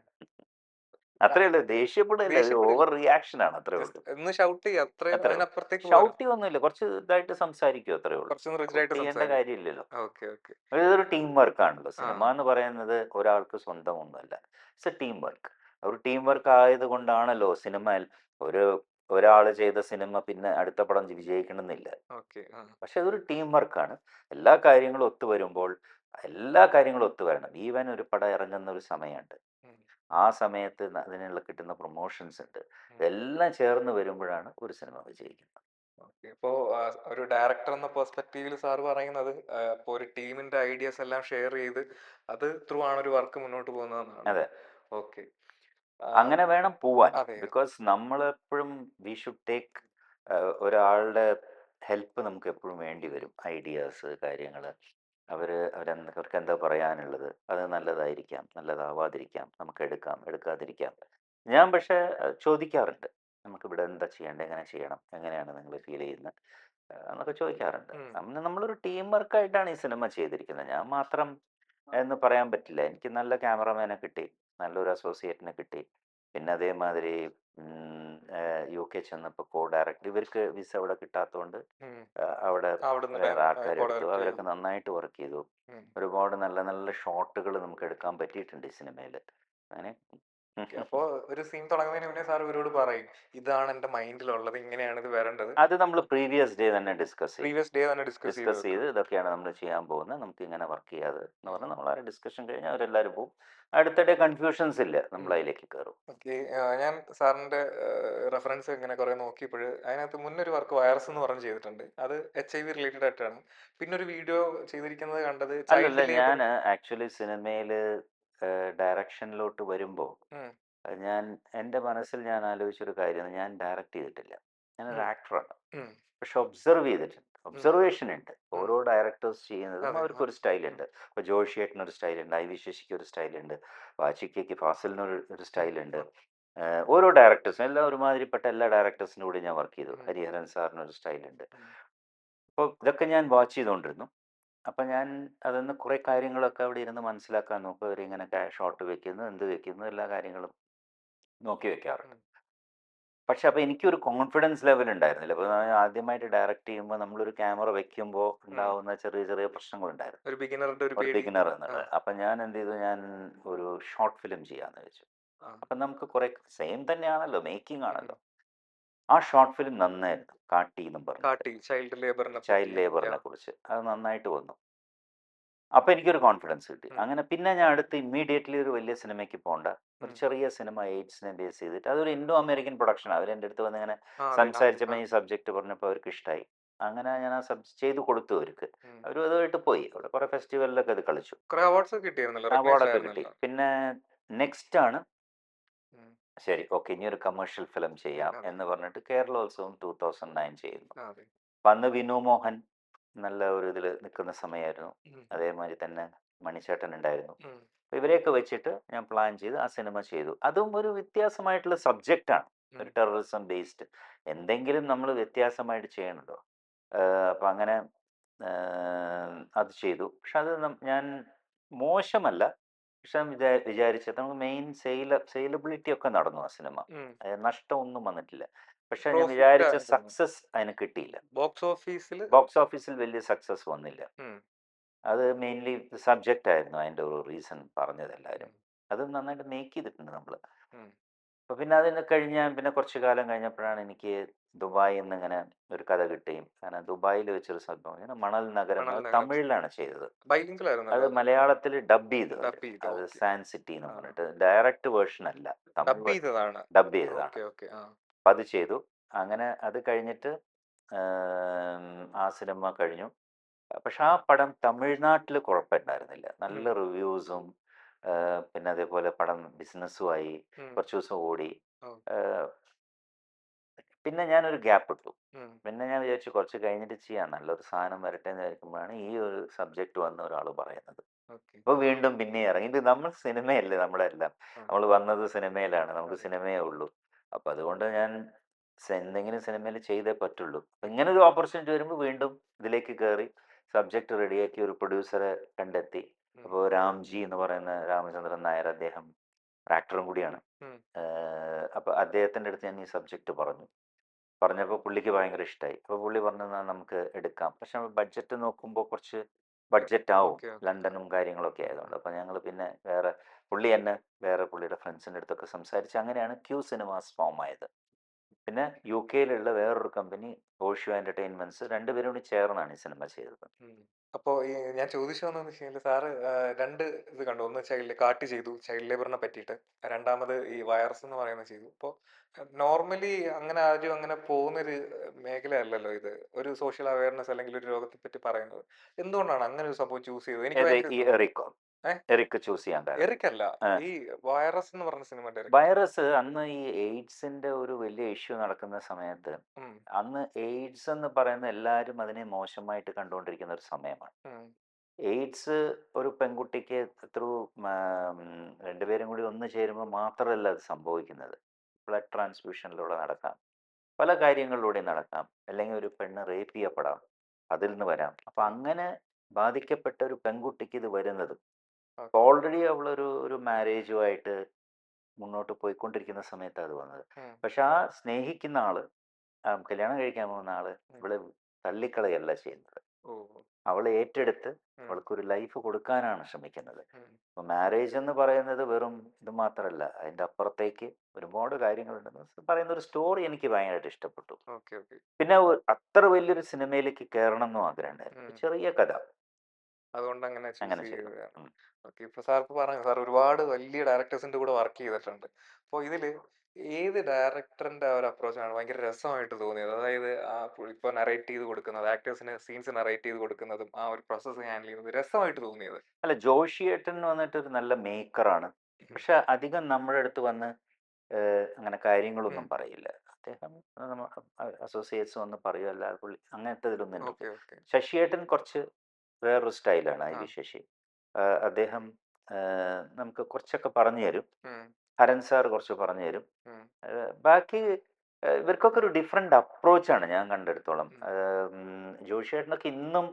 അത്രേ ഉള്ളൂ. ദേഷ്യപ്പെടില്ല, ഒരു ദേഷ്യപ്പെടില്ല. ഓവർ റിയാക്ഷൻ ആണ്. അത്രേ ജസ്റ്റ് ഉള്ളൂ. ഒന്ന് ഷൗട്ട് ചെയ്യുക, അത്രേ. അത്രേ ഉള്ളൂ. അതിനപ്പുറത്തേക്ക് പോരാ. ഷൗട്ടി ഒന്നുമില്ല. കുറച്ച് ഇതായിട്ട് സംസാരിക്കും. അത്രേ ഉള്ളൂ. കുറച്ചൊന്ന് റിജിഡ് ഷൗട്ട് ആയിട്ട് ചെയ്യേണ്ട സംസാരിക്കും. കാര്യമില്ലല്ലോ. Okay, okay. ഇതൊരു ടീം വർക്കാണല്ലോ. ആ. സിനിമ എന്ന് പറയുന്നത് ഒരാൾക്ക് സ്വന്തം ഒന്നുമല്ല. It's A team work. ഒരു ടീം വർക്ക് ആയതുകൊണ്ടാണല്ലോ സിനിമയിൽ ഒരു ഒരാൾ ചെയ്ത സിനിമ പിന്നെ അടുത്ത പടം വിജയിക്കണമെന്നില്ല. ഓക്കെ. ആ. പക്ഷെ അതൊരു ടീം വർക്കാണ്. എല്ലാ കാര്യങ്ങളും ഒത്തു വരുമ്പോൾ എല്ലാ കാര്യങ്ങളും ഒത്തു വരണം. ഈവൻ ഒരു പടം ഇറങ്ങുന്ന ഒരു സമയമുണ്ട്. ഉം. ആ സമയത്ത് അതിനുള്ള കിട്ടുന്ന പ്രൊമോഷൻസ് ഉണ്ട്. ഉം. ഇതെല്ലാം ചേർന്ന് വരുമ്പോഴാണ് ഒരു സിനിമ വിജയിക്കുന്നത്. ഓക്കെ. ഇപ്പോ ഒരു ഡയറക്ടർ എന്ന പെർസ്പെക്റ്റീവിൽ സാർ പറയുന്നത്, ഇപ്പോൾ ഒരു ടീമിന്റെ ഐഡിയാസ് എല്ലാം ഷെയർ ചെയ്ത് അത് ത്രൂ ആണ് ഒരു വർക്ക് മുന്നോട്ട് പോകുന്നതെന്നാണ്. അതെ. ഓക്കെ. അങ്ങനെ വേണം പോവാൻ. അതെ. ബിക്കോസ് നമ്മളെപ്പോഴും വി ഷുഡ് ടേക്ക് ഒരാളുടെ ഹെൽപ്പ് നമുക്ക് എപ്പോഴും വേണ്ടി വരും. ഐഡിയാസ്, കാര്യങ്ങൾ, അവർക്ക് എന്താ പറയാനുള്ളത്, അത് നല്ലതായിരിക്കാം, നല്ലതാവാതിരിക്കാം, നമുക്ക് എടുക്കാം, എടുക്കാതിരിക്കാം. ഞാൻ പക്ഷേ ചോദിക്കാറുണ്ട്. നമുക്കിവിടെ എന്താ ചെയ്യേണ്ടത്, എങ്ങനെ ചെയ്യണം, എങ്ങനെയാണ് നിങ്ങൾ ഫീൽ ചെയ്യുന്നത് എന്നൊക്കെ ചോദിക്കാറുണ്ട്. ഉം. നമ്മളൊരു ടീം വർക്കായിട്ടാണ് ഈ സിനിമ ചെയ്തിരിക്കുന്നത്. ഞാൻ മാത്രം എന്ന് പറയാൻ പറ്റില്ല. എനിക്ക് നല്ല ക്യാമറമാനെ കിട്ടി, നല്ലൊരു അസോസിയേറ്റിനെ കിട്ടി. പിന്നെ അതേമാതിരി UK ചെന്നപ്പോൾ ഡയറക്ടർ ഇവർക്ക് വിസ അവിടെ കിട്ടാത്തതുകൊണ്ട് ഉം. അവിടെ അവിടുന്ന് വേറെ ആൾക്കാരെ എടുത്തു. ഡയറക്റ്റ് അവരൊക്കെ ചെയ്തു. നന്നായിട്ട് വർക്ക് ചെയ്തു. ഉം. ഒരുപാട് നല്ല നല്ല ഷോട്ടുകൾ നമുക്ക് എടുക്കാൻ പറ്റിയിട്ടുണ്ട് ഈ സിനിമയിൽ. അങ്ങനെ അപ്പോൾ ഒരു സീൻ തുടങ്ങുന്നതിന് മുന്നേ സാർ ഇവരോട് പറയും, ഇതാണ് എൻ്റെ മൈൻഡിലുള്ളത്, ഇങ്ങനെയാണ് ഇത് വരേണ്ടത്. അത് നമ്മൾ പ്രീവിയസ് ഡേ തന്നെ ഡിസ്കസ് ചെയ്യും. പ്രീവിയസ് ഡേ തന്നെ ഡിസ്കസ് ചെയ്ത് ഡിസ്കസ് ചെയ്ത് ഇതൊക്കെയാണ് നമ്മൾ ചെയ്യാൻ പോകുന്നത്, നമുക്ക് ഇങ്ങനെ വർക്ക് ചെയ്യാതെ എന്ന് പറഞ്ഞാൽ നമ്മൾ ആ ഡിസ്കഷൻ കഴിഞ്ഞാൽ അവരെല്ലാവരും പോകും. അടുത്ത ഡേ കൺഫ്യൂഷൻസ് ഇല്ല, നമ്മൾ അതിലേക്ക് കയറും. ഓക്കെ. ഞാൻ സാറിന്റെ റെഫറൻസ് ഇങ്ങനെ കുറെ നോക്കിയപ്പോൾ അതിനകത്ത് മുന്നൊരു വർക്ക് വൈറസ് എന്ന് പറഞ്ഞ് ചെയ്തിട്ടുണ്ട്. അത് HIV റിലേറ്റഡ് ആയിട്ടാണ്. പിന്നെ ഒരു വീഡിയോ ചെയ്തിരിക്കുന്നത് കണ്ടത് അല്ലല്ല, ചൈൽഡ് ലേബർ. ഞാൻ ആക്ച്വലി സിനിമയിൽ ഡയറക്ഷനിലോട്ട് വരുമ്പോൾ ഞാൻ എൻ്റെ മനസ്സിൽ ഞാൻ ആലോചിച്ചൊരു കാര്യമാണ്, ഞാൻ ഡയറക്റ്റ് ചെയ്തിട്ടില്ല, ഞാനൊരു ആക്ടറാണ്. പക്ഷെ ഒബ്സർവ് ചെയ്തിട്ടുണ്ട്, ഒബ്സർവേഷൻ ഉണ്ട്. ഓരോ ഡയറക്ടേഴ്സ് ചെയ്യുന്നതും അതെ. അവർക്കൊരു സ്റ്റൈലുണ്ട്. ഇപ്പോൾ ജോഷിയേട്ടനൊരു സ്റ്റൈലുണ്ട്, ഐ വി ശശിക്ക് ഒരു സ്റ്റൈലുണ്ട്, വാച്ചിക്കയ്ക്ക് ഫാസിലിനൊരു സ്റ്റൈലുണ്ട്. ഓരോ ഡയറക്ടേഴ്സും എല്ലാം ഒരുമാതിരിപ്പെട്ട എല്ലാ ഡയറക്ടേഴ്സിൻ്റെ കൂടെ ഞാൻ വർക്ക് ചെയ്തു. ഹരിഹരൻ സാറിനൊരു സ്റ്റൈലുണ്ട്. അപ്പോൾ ഇതൊക്കെ ഞാൻ വാച്ച് ചെയ്തുകൊണ്ടിരുന്നു. അപ്പം ഞാൻ അതിന്ന് കുറേ കാര്യങ്ങളൊക്കെ അവിടെ ഇരുന്ന് മനസ്സിലാക്കാൻ നോക്കും. അവരിങ്ങനെ ഷോട്ട് വെക്കുന്നു, എന്ത് വെക്കുന്നു, എല്ലാ കാര്യങ്ങളും നോക്കി വെക്കാറുണ്ട്. പക്ഷെ അപ്പോൾ എനിക്കൊരു കോൺഫിഡൻസ് ലെവൽ ഉണ്ടായിരുന്നില്ല. അപ്പോൾ ഞാൻ ആദ്യമായിട്ട് ഡയറക്റ്റ് ചെയ്യുമ്പോൾ നമ്മളൊരു ക്യാമറ വെക്കുമ്പോൾ ഉണ്ടാവുന്ന ചെറിയ ചെറിയ പ്രശ്നങ്ങളുണ്ടായിരുന്നു, ഒരു ബിഗിനറുടെ ഒരു ഒരു പേടി. ബിഗിനർ എന്നുള്ളത്. അപ്പം ഞാൻ എന്ത് ചെയ്തു, ഞാൻ ഒരു ഷോർട്ട് ഫിലിം ചെയ്യാമെന്ന് വെച്ചു. അപ്പം നമുക്ക് കുറേ സെയിം തന്നെയാണല്ലോ, മേക്കിംഗ് ആണല്ലോ. ആ ഷോർട്ട് ഫിലിം നന്നായിരുന്നു, കാട്ടി എന്നും പറഞ്ഞിട്ട്, ചൈൽഡ് ലേബറിനെ ചൈൽഡ് ലേബറിനെ കുറിച്ച്. അത് നന്നായിട്ട് വന്നു. അപ്പോൾ എനിക്കൊരു കോൺഫിഡൻസ് കിട്ടി. അങ്ങനെ പിന്നെ ഞാൻ അടുത്ത് ഇമ്മീഡിയറ്റ്ലി ഒരു വലിയ സിനിമയ്ക്ക് പോകണ്ട, ഒരു ചെറിയ സിനിമ എയ്ഡ്സിനെ ബേസ് ചെയ്തിട്ട്, അതൊരു ഇൻഡോ അമേരിക്കൻ പ്രൊഡക്ഷൻ. അവരെൻ്റെ അടുത്ത് വന്ന് ഇങ്ങനെ സംസാരിച്ചപ്പോൾ ഈ സബ്ജക്റ്റ് പറഞ്ഞപ്പോൾ അവർക്ക് ഇഷ്ടമായി. അങ്ങനെ ഞാൻ ആ ചെയ്ത് കൊടുത്തു അവർക്ക്. അവരും അതുമായിട്ട് പോയി. അവിടെ കുറേ ഫെസ്റ്റിവലിലൊക്കെ അത് കളിച്ചു, കുറെ അവാർഡ്സ് കിട്ടിയിരുന്നല്ലോ, അവാർഡൊക്കെ കിട്ടി. പിന്നെ നെക്സ്റ്റ് ആണ് ശരി, ഓക്കെ, ഇനി ഒരു കമേഴ്ഷ്യൽ ഫിലിം ചെയ്യാം എന്ന് പറഞ്ഞിട്ട് കേരളോത്സവം 2009 ചെയ്യുന്നു. അപ്പം അന്ന് വിനു മോഹൻ നല്ല ഒരു ഇതിൽ നിൽക്കുന്ന സമയമായിരുന്നു. അതേമാതിരി തന്നെ മണിച്ചേട്ടൻ ഉണ്ടായിരുന്നു. അപ്പോൾ ഇവരെയൊക്കെ വെച്ചിട്ട് ഞാൻ പ്ലാൻ ചെയ്ത് ആ സിനിമ ചെയ്തു. അതും ഒരു വ്യത്യാസമായിട്ടുള്ള സബ്ജക്റ്റാണ്. ഒരു ടെററിസം ബേസ്ഡ് എന്തെങ്കിലും നമ്മൾ വ്യത്യാസമായിട്ട് ചെയ്യണല്ലോ. അപ്പം അങ്ങനെ അത് ചെയ്തു. പക്ഷെ അത് ഞാൻ മോശമല്ല. പക്ഷെ ഞാൻ വിചാരിച്ചത് നമുക്ക് മെയിൻ സെയിലബിലിറ്റി ഒക്കെ നടന്നു ആ സിനിമ. നഷ്ടമൊന്നും വന്നിട്ടില്ല. പക്ഷെ ഞാൻ പ്രോഫിറ്റ് വിചാരിച്ച ആയിരുന്നു. സക്സസ് അതിന് കിട്ടിയില്ല. ബോക്സ് ഓഫീസിൽ ബോക്സ് ഓഫീസിൽ വലിയ സക്സസ് വന്നില്ല. അത് മെയിൻലി സബ്ജക്റ്റ് ആയിരുന്നു അതിൻ്റെ ഒരു റീസൺ പറഞ്ഞത് എല്ലാവരും. അത് നന്നായിട്ട് മേക്ക് ചെയ്തിട്ടുണ്ട് നമ്മൾ. അപ്പോൾ പിന്നെ അതിന് പിന്നെ കുറച്ച് കാലം കഴിഞ്ഞപ്പോഴാണ് എനിക്ക് ദുബായിൽ നിന്ന് ഇങ്ങനെ ഒരു കഥ കിട്ടുകയും, കാരണം ദുബായിൽ വെച്ചൊരു സംഭവം ഇങ്ങനെ മണൽ നഗരം, മണൽ അത് നഗരം തമിഴിലാണ് ചെയ്തത്. ബൈലിംഗിൾ അത് ആയിരുന്നല്ലോ. മലയാളത്തിൽ ഡബ് ചെയ്തു അവര്. ഡബ് ചെയ്ത് അത് ഓക്കെ. സാൻ സിറ്റി എന്ന് ആ. പറഞ്ഞിട്ട് ഡയറക്റ്റ് വേർഷൻ അല്ല, ഡബ് തമിഴ് ചെയ്തതാണ്. ഡബ് ചെയ്തതാണ്. Okay okay. ആ. അപ്പം അത് ചെയ്തു. അങ്ങനെ അത് കഴിഞ്ഞിട്ട് ആ സിനിമ കഴിഞ്ഞു. പക്ഷെ ആ പടം തമിഴ്നാട്ടിൽ കുഴപ്പമുണ്ടായിരുന്നില്ല. നല്ല റിവ്യൂസും പിന്നെ അതേപോലെ പടം ബിസിനസ്സുമായി കുറച്ച് ദിവസം ഓടി. ഓ. പിന്നെ ഞാനൊരു ഗ്യാപ്പ് ഇട്ടു. പിന്നെ ഞാൻ വിചാരിച്ചു കുറച്ച് കഴിഞ്ഞിട്ട് ചെയ്യാം, നല്ലൊരു സാധനം വരട്ടെ എന്ന് വിചാരിക്കുമ്പോഴാണ് ഈ ഒരു സബ്ജക്റ്റ് വന്ന ഒരാൾ പറയുന്നത്. ഓക്കെ. അപ്പോൾ വീണ്ടും പിന്നെ ഇറങ്ങി. ഇത് നമ്മൾ സിനിമയല്ലേ, നമ്മുടെ എല്ലാം നമ്മൾ വന്നത് സിനിമയിലാണ്, നമുക്ക് അതെ. സിനിമയേ ഉള്ളൂ. അപ്പോൾ അതുകൊണ്ട് ഞാൻ എന്തെങ്കിലും സിനിമയിൽ ചെയ്തേ പറ്റുള്ളൂ. അപ്പം ഇങ്ങനെ ഒരു ഓപ്പർച്യൂണിറ്റി വരുമ്പോൾ വീണ്ടും ഇതിലേക്ക് കയറി സബ്ജക്റ്റ് റെഡിയാക്കി ഒരു പ്രൊഡ്യൂസറെ കണ്ടെത്തി. അപ്പോൾ രാംജി എന്ന് പറയുന്ന രാമചന്ദ്രൻ നായർ, അദ്ദേഹം ഒരു ആക്ടറും കൂടിയാണ്. അപ്പോൾ അദ്ദേഹത്തിൻ്റെ അടുത്ത് ഞാൻ ഈ സബ്ജക്റ്റ് പറഞ്ഞപ്പോൾ പുള്ളിക്ക് ഭയങ്കര ഇഷ്ടമായി. അപ്പോൾ പുള്ളി പറഞ്ഞു എന്നാൽ നമുക്ക് എടുക്കാം. പക്ഷെ ബഡ്ജറ്റ് നോക്കുമ്പോൾ കുറച്ച് ബഡ്ജറ്റ് ആവും, ഓക്കെ ഓക്കെ. ലണ്ടനും കാര്യങ്ങളൊക്കെ ആയതുകൊണ്ട്. അപ്പോൾ ഞങ്ങൾ പിന്നെ പുള്ളി തന്നെ വേറെ പുള്ളിയുടെ ഫ്രണ്ട്സിൻ്റെ അടുത്തൊക്കെ സംസാരിച്ച് അങ്ങനെയാണ് ക്യൂ സിനിമാസ് ഫോം ആയത്. പിന്നെ യു കെയിലുള്ള വേറൊരു കമ്പനി ഓഷ്യോ എൻ്റർടൈൻമെൻറ്റ്സ്, രണ്ടുപേരും കൂടി ചേർന്നാണ് ഈ സിനിമ ചെയ്തത്. അപ്പോൾ ഈ ഞാൻ ചോദിച്ചു വന്നതെന്ന് വെച്ച് കഴിഞ്ഞാൽ സാറ് രണ്ട് ഇത് കണ്ടു. ഒന്ന് കാട്ടി ചെയ്തു, ചൈൽഡ് ലേബറിനെ പറ്റിയിട്ട്. രണ്ടാമത് ഈ വൈറസ് എന്ന് പറയുന്നത് ചെയ്തു. അപ്പോൾ നോർമലി അങ്ങനെ ആരും അങ്ങനെ പോകുന്നൊരു മേഖലയല്ലല്ലോ ഇത്. ഒരു സോഷ്യൽ അവയർനെസ് അല്ലെങ്കിൽ ഒരു രോഗത്തെ പറ്റി പറയുന്നത്. എന്തുകൊണ്ടാണ് അങ്ങനെ ഒരു സംഭവം ചൂസ് ചെയ്തത്? എനിക്ക് ഏത് ഭയങ്കര ഈ എറിക്കോ? എറിക്ക് ചൂസ് ചെയ്യാൻ കാരണം എറിക്കല്ല, ഈ വൈറസ് എന്ന് പറഞ്ഞ സിനിമ വൈറസ് അന്ന് ഈ എയ്ഡ്സിന്റെ ഒരു വലിയ ഇഷ്യൂ നടക്കുന്ന സമയത്ത്, അന്ന് എയ്ഡ്സ് എന്ന് പറയുന്ന എല്ലാവരും അതിനെ മോശമായിട്ട് കണ്ടുകൊണ്ടിരിക്കുന്ന ഒരു സമയമാണ്. എയ്ഡ്സ് ഒരു പെൺകുട്ടിക്ക് ത്രൂ രണ്ടുപേരും കൂടി ഒന്ന് ചേരുമ്പോൾ മാത്രമല്ല അത് സംഭവിക്കുന്നത്. ബ്ലഡ് ട്രാൻസ്ഫ്യൂഷനിലൂടെ നടക്കാം, പല കാര്യങ്ങളിലൂടെയും നടക്കാം, അല്ലെങ്കിൽ ഒരു പെണ്ണ് റേപ്പ് ചെയ്യപ്പെടാം, അതിൽ നിന്ന് വരാം. അപ്പം അങ്ങനെ ബാധിക്കപ്പെട്ട ഒരു പെൺകുട്ടിക്ക് ഇത് വരുന്നത് ഓൾറെഡി അവളൊരു മാരേജുമായിട്ട് മുന്നോട്ട് പോയിക്കൊണ്ടിരിക്കുന്ന സമയത്താണ് അത് വന്നത്. പക്ഷെ ആ സ്നേഹിക്കുന്ന ആള്, കല്യാണം കഴിക്കാൻ പോകുന്ന ആള് ഇവളെ തള്ളിക്കളയല്ല ചെയ്യുന്നത്. അവളെ ഏറ്റെടുത്ത് അവൾക്കൊരു ലൈഫ് കൊടുക്കാനാണ് ശ്രമിക്കുന്നത്. അപ്പോൾ മാരേജ് എന്ന് പറയുന്നത് വെറും ഇത് മാത്രമല്ല, അതിൻ്റെ അപ്പുറത്തേക്ക് ഒരുപാട് കാര്യങ്ങളുണ്ടെന്ന് പറയുന്ന ഒരു സ്റ്റോറി എനിക്ക് ഭയങ്കരമായിട്ട് ഇഷ്ടപ്പെട്ടു. പിന്നെ അത്ര വലിയൊരു സിനിമയിലേക്ക് കയറണം എന്നും ആഗ്രഹമുണ്ടായിരുന്നു. ചെറിയ കഥ, അതുകൊണ്ട് അങ്ങനെ അങ്ങനെ ചൂസ് ചെയ്തു. ചെയ്തതാണ്. ഓക്കെ. ഇപ്പൊ സാർ ഇപ്പൊ പറഞ്ഞു, സാർ ഒരുപാട് വലിയ ഡയറക്ടേഴ്സിന്റെ കൂടെ വർക്ക് ചെയ്തിട്ടുണ്ട്. അപ്പോൾ ഇതില് ഏത് ഡയറക്ടറിന്റെ ആ ഒരു അപ്രോച്ചാണ് ഭയങ്കര രസമായിട്ട് തോന്നിയത്? അതായത് ഇപ്പൊ നറേറ്റ് ചെയ്ത് കൊടുക്കുന്നത്, ആക്ടേഴ്സിന് സീൻസ് നറേറ്റ് ചെയ്ത് കൊടുക്കുന്നതും ആ ഒരു പ്രോസസ്സ് ഹാൻഡിൽ ചെയ്യുന്നത് രസമായിട്ട് തോന്നിയത്? അല്ല, ജോഷിയേട്ടൻ വന്നിട്ട് ഒരു നല്ല മേക്കറാണ്. പക്ഷെ അധികം നമ്മുടെ അടുത്ത് വന്ന് അങ്ങനെ കാര്യങ്ങളൊന്നും പറയില്ല. അദ്ദേഹം അസോസിയേറ്റ്സ് വന്ന് പറയുമല്ല, പുള്ളി അങ്ങനത്തെ ഇതിലൊന്നും ഇല്ല. ശശിയേട്ടൻ കുറച്ച് വേറൊരു സ്റ്റൈലാണ്, ഐ വി ശശി. അദ്ദേഹം നമുക്ക് കുറച്ചൊക്കെ പറഞ്ഞു തരും. ഹരൻ സാർ കുറച്ച് പറഞ്ഞു തരും. ബാക്കി ഇവർക്കൊക്കെ ഒരു ഡിഫറെൻ്റ് അപ്രോച്ചാണ് ഞാൻ കണ്ടെടുത്തോളം. ജോഷിയേട്ടനൊക്കെ ഇന്നും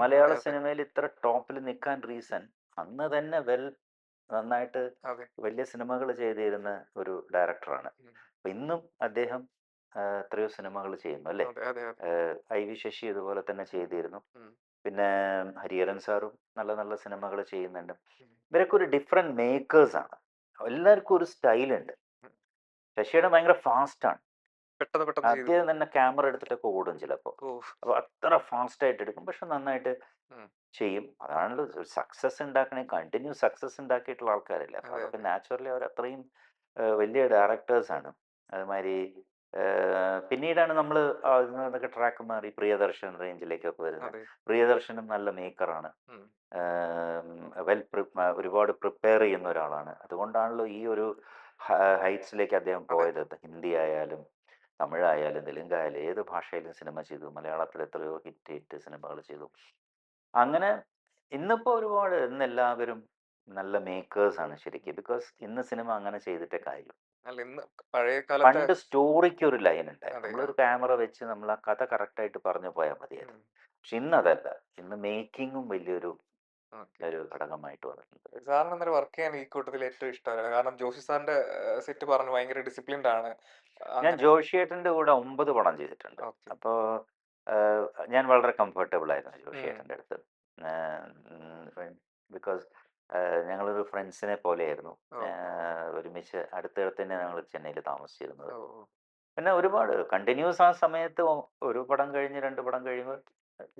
മലയാള സിനിമയിൽ ഇത്ര ടോപ്പിൽ നിൽക്കാൻ റീസൺ അന്ന് തന്നെ നന്നായിട്ട് വലിയ സിനിമകൾ ചെയ്തിരുന്ന ഒരു ഡയറക്ടറാണ്. അപ്പം ഇന്നും അദ്ദേഹം എത്രയോ സിനിമകൾ ചെയ്യുന്നു അല്ലേ. ഐ വി ശശി ഇതുപോലെ തന്നെ ചെയ്തിരുന്നു. പിന്നെ ഹരിഹരൻ സാറും നല്ല നല്ല സിനിമകൾ ചെയ്യുന്നുണ്ട്. ഇവരൊക്കെ ഒരു ഡിഫറെൻറ്റ് മേക്കേഴ്സാണ്. എല്ലാവർക്കും ഒരു സ്റ്റൈലുണ്ട്. ശശിയുടെ ഭയങ്കര ഫാസ്റ്റാണ്. ആദ്യം തന്നെ ക്യാമറ എടുത്തിട്ടൊക്കെ ഓടും ചിലപ്പോൾ. അപ്പോൾ അത്ര ഫാസ്റ്റായിട്ട് എടുക്കും, പക്ഷെ നന്നായിട്ട് ചെയ്യും. അതാണല്ലോ സക്സസ് ഉണ്ടാക്കണേ, കണ്ടിന്യൂസ് സക്സസ് ഉണ്ടാക്കിയിട്ടുള്ള ആൾക്കാരല്ല. അപ്പോൾ അതൊക്കെ നാച്ചുറലി അവർ അത്രയും വലിയ ഡയറക്ടേഴ്സാണ്. അതുമാതിരി പിന്നീടാണ് നമ്മൾ അതിനൊക്കെ ട്രാക്ക് മാറി പ്രിയദർശൻ റേഞ്ചിലേക്കൊക്കെ വരുന്നത്. പ്രിയദർശനും നല്ല മേക്കറാണ്. ഒരുപാട് പ്രിപ്പയർ ചെയ്യുന്ന ഒരാളാണ്. അതുകൊണ്ടാണല്ലോ ഈ ഒരു ഹൈറ്റ്സിലേക്ക് അദ്ദേഹം പോയത്. ഹിന്ദി ആയാലും തമിഴായാലും തെലുങ്കായാലും ഏത് ഭാഷയിലും സിനിമ ചെയ്തു. മലയാളത്തിൽ എത്രയോ ഹിറ്റ് സിനിമകൾ ചെയ്തു. അങ്ങനെ ഇന്നിപ്പോൾ ഇന്ന് എല്ലാവരും നല്ല മേക്കേഴ്സാണ് ശരിക്കും. ബിക്കോസ് ഇന്ന് സിനിമ അങ്ങനെ ചെയ്തിട്ടേ കാര്യം. അല്ല ഇന്ന് പഴയ കാലത്തെ പണ്ട് സ്റ്റോറിക്ക് ഒരു ലൈൻ ഉണ്ടായിരുന്നു. അതെ. നമ്മളൊരു ക്യാമറ വെച്ച് നമ്മൾ ആ കഥ കറക്റ്റായിട്ട് പറഞ്ഞു പോയാൽ മതിയായിരുന്നു. പക്ഷെ ഇന്നതല്ല. ഇന്ന് മേക്കിങ്ങും വലിയൊരു ഓക്കെ. ഒരു ഘടകമായിട്ട് വന്നിട്ടുണ്ട്. സാറിന് അന്നേരം വർക്ക് ചെയ്യാൻ ഈ കൂട്ടത്തിൽ ഏറ്റവും ഇഷ്ടമായത്? കാരണം ജോഷി സാറിന്റെ സെറ്റ് പറഞ്ഞു ഭയങ്കര ഡിസിപ്ലിൻഡ് ആണ്. ഞാൻ അങ്ങനെ ജോഷിയേട്ടൻ്റെ കൂടെ 9 പടം ചെയ്തിട്ടുണ്ട്. ഓക്കെ. അപ്പോൾ ഞാൻ വളരെ കംഫർട്ടബിൾ ആയിരുന്നു ഉം. ജോഷിയേട്ടൻ്റെ അടുത്ത്. ബിക്കോസ് ഞങ്ങളൊരു ഫ്രണ്ട്സിനെ പോലെയായിരുന്നു. ഓ. ഒരുമിച്ച് അടുത്തടുത്ത് തന്നെ ഞങ്ങൾ ചെന്നൈയിൽ താമസിച്ചിരുന്നത്. ഓ. ഓ. പിന്നെ ഒരുപാട് കണ്ടിന്യൂസ് ആ സമയത്ത് ഒരു പടം കഴിഞ്ഞ് 2 പടം കഴിയുമ്പോൾ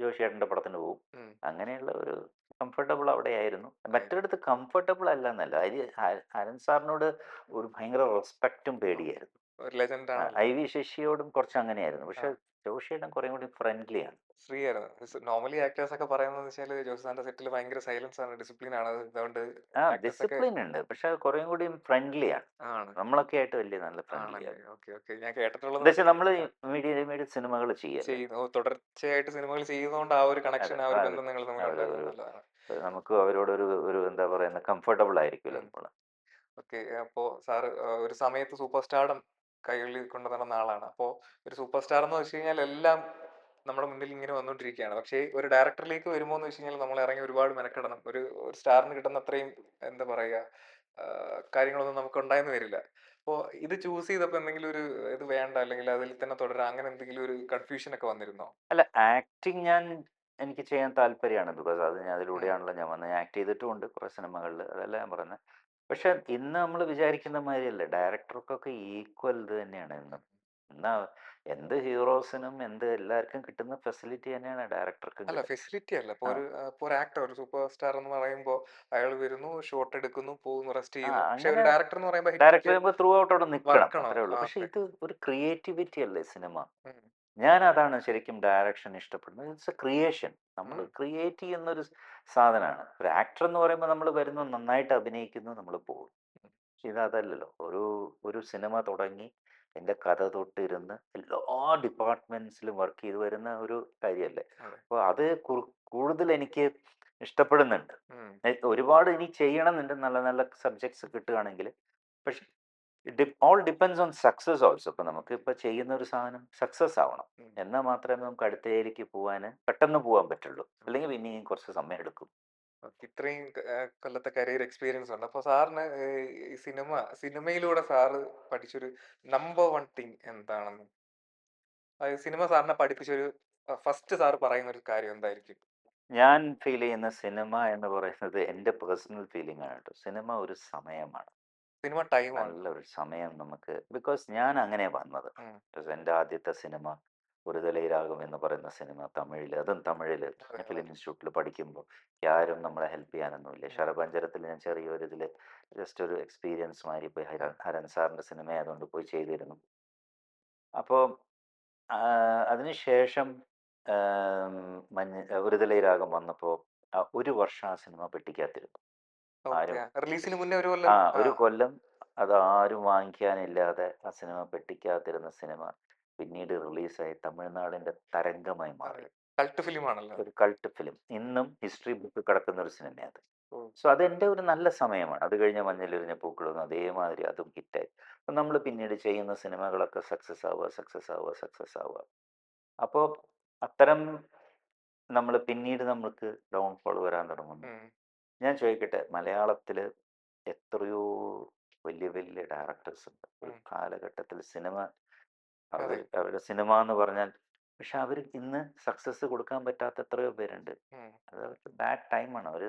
ജോഷിയേട്ടൻ്റെ പടത്തിന് പോകും. ഉം. അങ്ങനെയുള്ള ഒരു കംഫർട്ടബിൾ അവിടെയായിരുന്നു. ആയി. മറ്റൊരിടത്ത് കംഫർട്ടബിൾ അല്ല എന്നല്ല. ഹരൻ സാറിനോട് ഒരു ഭയങ്കര റെസ്പെക്റ്റും പേടിയായിരുന്നു. ഒരു ലെജൻഡ് ആണല്ലോ. ഐ.വി. ശശിയോടും കുറച്ച് അങ്ങനെയായിരുന്നു. ആ. പക്ഷെ ജോഷിയേട്ടൻ കുറേം കൂടി ഫ്രണ്ട്ലിയാണ്. ഫ്രീ ആയിരുന്നു. നോർമലി ആക്ടേഴ്സ് ഒക്കെ പറയുന്നതെന്ന് വെച്ചാൽ ജോഷി സാറിന്റെ സെറ്റിൽ ഭയങ്കര സൈലൻസ് ആണ്, ഡിസിപ്ലിൻ ആണ്. അതുകൊണ്ട് ആക്ടേഴ്സ് ഒക്കെ ഡിസിപ്ലിൻ ഉണ്ട്. പക്ഷെ അത് കുറേം കൂടി ഫ്രണ്ട്ലിയാണ്. ആണ്. നമ്മളൊക്കെ ആയിട്ട് വലിയ നല്ല ആണല്ലേ. ഫ്രണ്ട്ലിയാണ്. ഓക്കെ. ഓക്കെ. ഞാൻ കേട്ടിട്ടുള്ളത് എന്താ വെച്ചാൽ നമ്മൾ ഇമ്മീഡിയറ്റ് സിനിമകൾ ചെയ്യല്ലേ. ചെയ്യുന്നു. തുടർച്ചയായിട്ട് സിനിമകൾ ചെയ്യുന്നതുകൊണ്ട് ആ ഒരു അതെ. കണക്ഷൻ, ആ ഒരു അത് ബന്ധം നിങ്ങൾ അതെ തമ്മിലുണ്ടായിരുന്നു ഒരു എന്നുള്ളതാണ്. നമുക്ക് അവരോടൊരു ഒരു എന്താ പറയുന്നത് കംഫർട്ടബിൾ ആയിരിക്കുമല്ലോ ഉം. നമ്മൾ. ഓക്കെ. അപ്പോ സാറ് ഒരു സമയത്ത് സൂപ്പർ സ്റ്റാർഡം കൈകളിൽ കൊണ്ട് നടന്ന ആളാണ്. അപ്പോ ഒരു സൂപ്പർ സ്റ്റാർ എന്ന് വെച്ച് കഴിഞ്ഞാൽ എല്ലാം നമ്മുടെ മുന്നിൽ ഇങ്ങനെ വന്നുകൊണ്ടിരിക്കുകയാണ്. പക്ഷേ ഒരു ഡയറക്ടറിലേക്ക് വരുമ്പോൾ എന്ന് വെച്ച് കഴിഞ്ഞാൽ നമ്മൾ ഇറങ്ങി ഒരുപാട് മെനക്കെടണം. ഒരു ഒരു സ്റ്റാറിന് കിട്ടുന്ന അത്രയും എന്താ പറയുക കാര്യങ്ങളൊന്നും നമുക്ക് ഉണ്ടായെന്ന് വരില്ല. അപ്പോൾ ഇത് ചൂസ് ചെയ്തപ്പോൾ എന്തെങ്കിലും ഒരു ഇത് വേണ്ട, അല്ലെങ്കിൽ അതിൽ തന്നെ തുടരാം, അങ്ങനെ എന്തെങ്കിലും ഒരു കൺഫ്യൂഷൻ ഒക്കെ വന്നിരുന്നോ? അല്ല ആക്ടിങ് എനിക്ക് ചെയ്യാൻ താല്പര്യമാണ്. ബിക്കോസ് അത് ഞാൻ ഉം. അതിലൂടെയാണല്ലോ ഞാൻ വന്നത്. ഞാൻ ആക്ട് ചെയ്തിട്ടുമുണ്ട് കുറേ സിനിമകളിൽ. അതല്ല ഞാൻ പറയുന്നത്. പക്ഷെ ഇന്ന് നമ്മൾ വിചാരിക്കുന്ന മാതിരിയല്ല. ഡയറക്ടർക്കൊക്കെ ഈക്വൽ ഇത് തന്നെയാണ് ഇന്നും. ഇന്ന് എന്ത് ഹീറോസിനും എന്ത് എല്ലാവർക്കും കിട്ടുന്ന ഫെസിലിറ്റി തന്നെയാണ് ഡയറക്ടർക്കും അല്ല കിട്ടുന്നത്. ഫെസിലിറ്റി അല്ല. ആ ഇപ്പൊ ഒരു ആക്ടർ, ഒരു സൂപ്പർ സ്റ്റാർ എന്ന് പറയുമ്പോൾ അയാൾ വരുന്നു, ഷോട്ട് എടുക്കുന്നു, പോകുന്നു, റെസ്റ്റ് ആ ചെയ്യുന്നു. പക്ഷെ ഒരു അങ്ങനെ ഡയറക്ടർ എന്ന് പറയുമ്പോൾ ഡയറക്ടർ ഹിറ്റ് ചെയ്യുമ്പോൾ ത്രൂ ഔട്ട് അവിടെ നിൽക്കണം, വർക്കണം. അത്രേ ഉള്ളൂ. ആ, പക്ഷെ അതെ. ഇത് ഒരു ക്രിയേറ്റിവിറ്റി അല്ലേ സിനിമ. ഉം. ഞാൻ അതാണ് ശരിക്കും ഡയറക്ഷൻ ഇഷ്ടപ്പെടുന്നത്. It's A creation. നമ്മൾ ഉം. ക്രിയേറ്റ് ചെയ്യുന്നൊരു സാധനമാണ്. ഒരു ആക്ടർ എന്ന് പറയുമ്പോൾ നമ്മൾ വരുന്നു, നന്നായിട്ട് അഭിനയിക്കുന്നു, നമ്മൾ പോകും. പക്ഷെ ഇതല്ലല്ലോ. ഒരു ഒരു സിനിമ തുടങ്ങി എൻ്റെ കഥ തൊട്ടിരുന്ന് എല്ലാ ഡിപ്പാർട്ട്മെൻറ്റ്സിലും വർക്ക് ചെയ്ത് വരുന്ന ഒരു കാര്യമല്ലേ. അതെ. അപ്പോൾ അത് കൂടുതൽ എനിക്ക് ഇഷ്ടപ്പെടുന്നുണ്ട്. ഉം. ഒരുപാട് ഇനി ചെയ്യണമെന്നുണ്ട്, നല്ല നല്ല സബ്ജക്ട്സ് കിട്ടുകയാണെങ്കിൽ. പക്ഷെ all depends on success also. ഇപ്പം നമുക്ക് ഇപ്പം ചെയ്യുന്ന ഒരു സാധനം സക്സസ് ആവണം. ഉം. എന്നാൽ മാത്രമേ നമുക്ക് അടുത്തയിലേക്ക് പോകാൻ പെട്ടെന്ന് പോകാൻ പറ്റുള്ളൂ. അല്ലെങ്കിൽ പിന്നെയും കുറച്ച് സമയം എടുക്കും. ഓക്കെ. ഇത്രയും കൊല്ലത്തെ കരിയർ എക്സ്പീരിയൻസ് ഉണ്ട്. അപ്പൊ സാറിന് ഈ സിനിമയിലൂടെ സാറ് പഠിച്ചൊരു നമ്പർ വൺ തിങ് എന്താണെന്ന്, അതായത് സിനിമ സാറിനെ പഠിപ്പിച്ചൊരു ഫസ്റ്റ് സാറ് പറയുന്ന ഒരു കാര്യം എന്തായിരിക്കും? ഞാൻ ഫീൽ ചെയ്യുന്ന സിനിമ എന്ന് പറയുന്നത് എൻ്റെ പേഴ്സണൽ ഫീലിംഗ് ആണ് കേട്ടോ. സിനിമ ഒരു സമയമാണ്. സിനിമ ടൈമാണ്. നല്ലൊരു സമയം നമുക്ക്, ബിക്കോസ് ഞാൻ അങ്ങനെ വന്നത്. ഉം. ബിക്കോസ് എൻ്റെ ആദ്യത്തെ സിനിമ ഒരു തലൈരാഗം എന്ന് പറയുന്ന സിനിമ തമിഴിൽ, അതും തമിഴിൽ അതെ. ഫിലിം അതെ. ഇൻസ്റ്റിറ്റ്യൂട്ടിൽ പഠിക്കുമ്പോൾ ആരും നമ്മളെ ഹെൽപ്പ് ചെയ്യാനൊന്നുമില്ല. ഉം. ശരപഞ്ചരത്തിൽ ഞാൻ ചെറിയൊരു ഇതിൽ ജസ്റ്റ് ഒരു എക്സ്പീരിയൻസ് മാതിരി പോയി ഉം. ഹരൻ സാറിൻ്റെ സിനിമ ആയതുകൊണ്ട് പോയി ചെയ്തിരുന്നു. അപ്പോൾ അതിനുശേഷം ഒരു തലൈരാഗം വന്നപ്പോൾ ഒരു വർഷം ആ സിനിമ പെട്ടിക്കകത്തിരുന്നു. ഓക്കെ. ആരും റിലീസിന് മുന്നേ ഒരു കൊല്ലം. ആ. ഒരു കൊല്ലം അത് ആരും വാങ്ങിക്കാനില്ലാതെ ആ സിനിമ പെട്ടിക്കകത്തിരുന്ന സിനിമ പിന്നീട് റിലീസായി തമിഴ്നാടിൻ്റെ തരംഗമായി മാറി. കൾട്ട് ഫിലിം ആണല്ലോ. ഒരു കൾട്ട് ഫിലിം. ഇന്നും ഹിസ്റ്ററി ബുക്ക് കിടക്കുന്ന ഒരു സിനിമയാണ്. ഓ. സോ അതെൻ്റെ ഒരു നല്ല സമയമാണ്. അത് കഴിഞ്ഞ മഞ്ഞളിരിഞ്ഞ പൂക്കളൊന്നും അതേമാതിരി അതും ഹിറ്റായി. അപ്പം നമ്മൾ പിന്നീട് ചെയ്യുന്ന സിനിമകളൊക്കെ സക്സസ് ആവുക, സക്സസ് ആവുക, സക്സസ് ആവുക. അപ്പോൾ അത്തരം നമ്മൾ പിന്നീട് നമുക്ക് ഡൗൺഫോൾ വരാൻ തുടങ്ങുന്നു. ഉം. ഞാൻ ചോദിക്കട്ടെ, മലയാളത്തിൽ എത്രയോ വലിയ വലിയ ഡയറക്ടേഴ്സ് ഉണ്ട്. ഒരു ഉം. കാലഘട്ടത്തിൽ സിനിമ അതെ. അവരുടെ സിനിമ എന്ന് പറഞ്ഞാൽ, പക്ഷെ അവർ ഇന്ന് സക്സസ് കൊടുക്കാൻ പറ്റാത്ത എത്രയോ പേരുണ്ട്. ഉം. അത് അവർക്ക് ബാഡ് ടൈമാണ്. അവർ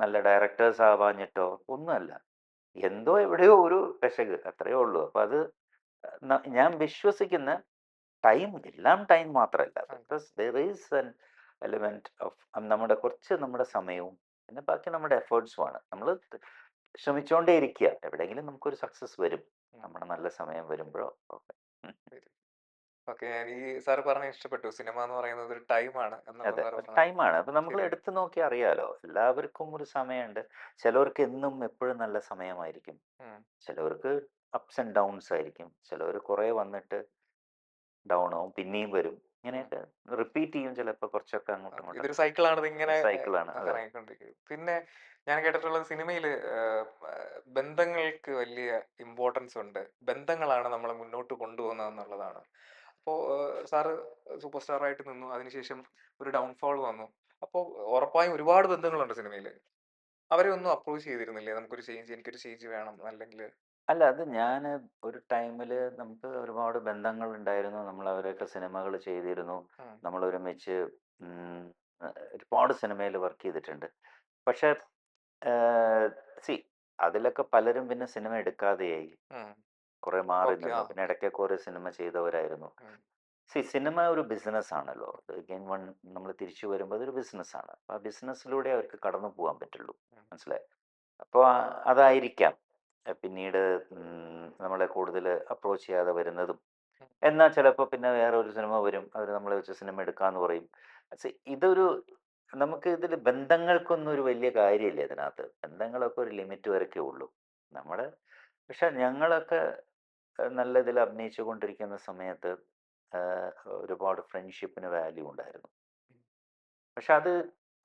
നല്ല ഡയറക്ടേഴ്സ് ആവാഞ്ഞിട്ടോ ഒന്നുമല്ല. എന്തോ എവിടെയോ ഒരു പെശക് അത്രയേ ഉള്ളൂ. അപ്പോൾ അത് ഞാൻ വിശ്വസിക്കുന്ന ടൈം എല്ലാം ടൈം മാത്രമല്ല. അതെ. Because there is N element of നമ്മുടെ സമയവും പിന്നെ ബാക്കി നമ്മുടെ എഫേർട്സുമാണ്. നമ്മൾ ശ്രമിച്ചുകൊണ്ടേ ഇരിക്കുക. എവിടെയെങ്കിലും നമുക്കൊരു സക്സസ് വരും. ഉം. നമ്മുടെ നല്ല സമയം വരുമ്പോഴോ ഒക്കെ. ശരി. ഓക്കെ. ഞാൻ ഈ സാറ് പറഞ്ഞ ഇഷ്ടപ്പെട്ടു. സിനിമ എന്ന് പറയുന്നത് ഒരു ടൈമാണ് എന്നുള്ള അതെ, സാറ് ഒരു പറഞ്ഞത്. ടൈമാണ്. അപ്പം നമ്മൾ ശരിയാണ്. എടുത്തു നോക്കിയാൽ അറിയാലോ. എല്ലാവർക്കും ഒരു സമയമുണ്ട്. ചിലവർക്ക് എന്നും എപ്പോഴും നല്ല സമയമായിരിക്കും. ഉം. ചിലവർക്ക് അപ്സ് ആൻഡ് ഡൗൺസ് ആയിരിക്കും. ചിലവർ കുറേ വന്നിട്ട് ഡൗൺ ആവും, പിന്നെയും വരും. ഉം. ഇങ്ങനെയൊക്കെ റിപ്പീറ്റ് ചെയ്യും ചിലപ്പോൾ കുറച്ചൊക്കെ അങ്ങോട്ടും ഇതൊരു ഇങ്ങോട്ടൊക്കെ. സൈക്കിളാണ്, ഇതിങ്ങനെ സൈക്കിളാണ്. അതെ. കറങ്ങിക്കൊണ്ടിരിക്കുന്നത്. പിന്നെ ഞാൻ കേട്ടിട്ടുള്ളത് സിനിമയില് ബന്ധങ്ങൾക്ക് വലിയ ഇമ്പോർട്ടൻസ് ഉണ്ട്. ബന്ധങ്ങളാണ് നമ്മളെ മുന്നോട്ട് കൊണ്ടുപോകുന്നതെന്നുള്ളതാണ്. അപ്പോൾ സാറ് സൂപ്പർ സ്റ്റാർ ആയിട്ട് നിന്നു. അതിനുശേഷം ഒരു ഡൗൺഫോൾ വന്നു. അപ്പോൾ ഉറപ്പായും ഒരുപാട് ബന്ധങ്ങളുണ്ട് സിനിമയില്. അവരെ ഒന്നും അപ്രോച്ച് ചെയ്തിരുന്നില്ലേ? നമുക്കൊരു ചേഞ്ച് എനിക്കൊരു ചേഞ്ച് വേണം അല്ലെങ്കിൽ അല്ല, അത് ഞാൻ ഒരു ടൈമിൽ നമുക്ക് ഒരുപാട് ബന്ധങ്ങളുണ്ടായിരുന്നു. നമ്മൾ അവരൊക്കെ സിനിമകൾ ചെയ്തിരുന്നു. ഉം, നമ്മൾ ഒരുമിച്ച് ഉം, ഒരുപാട് സിനിമയിൽ വർക്ക് ചെയ്തിട്ടുണ്ട്. പക്ഷേ സി അതിലൊക്കെ പലരും പിന്നെ സിനിമ എടുക്കാതെയായി. ഉം. കുറേ മാറി ഓക്കെ. നിന്നു. ആ. പിന്നെ ഇടയ്ക്കൊക്കെ ഓരോ സിനിമ ചെയ്തവരായിരുന്നു. ഉം, സിനിമ ഒരു ബിസിനസ് ആണല്ലോ. അത് അഗൈൻ നമ്മൾ തിരിച്ചു വരുമ്പോൾ അതൊരു ബിസിനസ്സാണ്. അപ്പോൾ ആ ബിസിനസ്സിലൂടെ അവർക്ക് കടന്നു പോകാൻ പറ്റുള്ളൂ. ഉം, മനസ്സിലായോ? അപ്പോൾ അതായിരിക്കാം പിന്നീട് നമ്മളെ കൂടുതൽ അപ്രോച്ച് ചെയ്യാതെ വരുന്നതും. ഉം, എന്നാൽ ചിലപ്പോൾ പിന്നെ വേറെ ഒരു സിനിമ വരും. അവർ നമ്മളെ വെച്ച് സിനിമ എടുക്കാമെന്ന് പറയും. ഇതൊരു നമുക്ക് ഇതിൽ ബന്ധങ്ങൾക്കൊന്നും ഒരു വലിയ കാര്യമില്ല ഇതിനകത്ത്. ബന്ധങ്ങളൊക്കെ ഒരു ലിമിറ്റ് വരെയൊക്കെ ഉള്ളൂ. നമ്മുടെ പക്ഷെ ഞങ്ങളൊക്കെ നല്ല ഇതിൽ അഭിനയിച്ചു കൊണ്ടിരിക്കുന്ന സമയത്ത് ആഹ് ഒരുപാട് ഫ്രണ്ട്ഷിപ്പിന് വാല്യൂ ഉണ്ടായിരുന്നു. പക്ഷെ അത്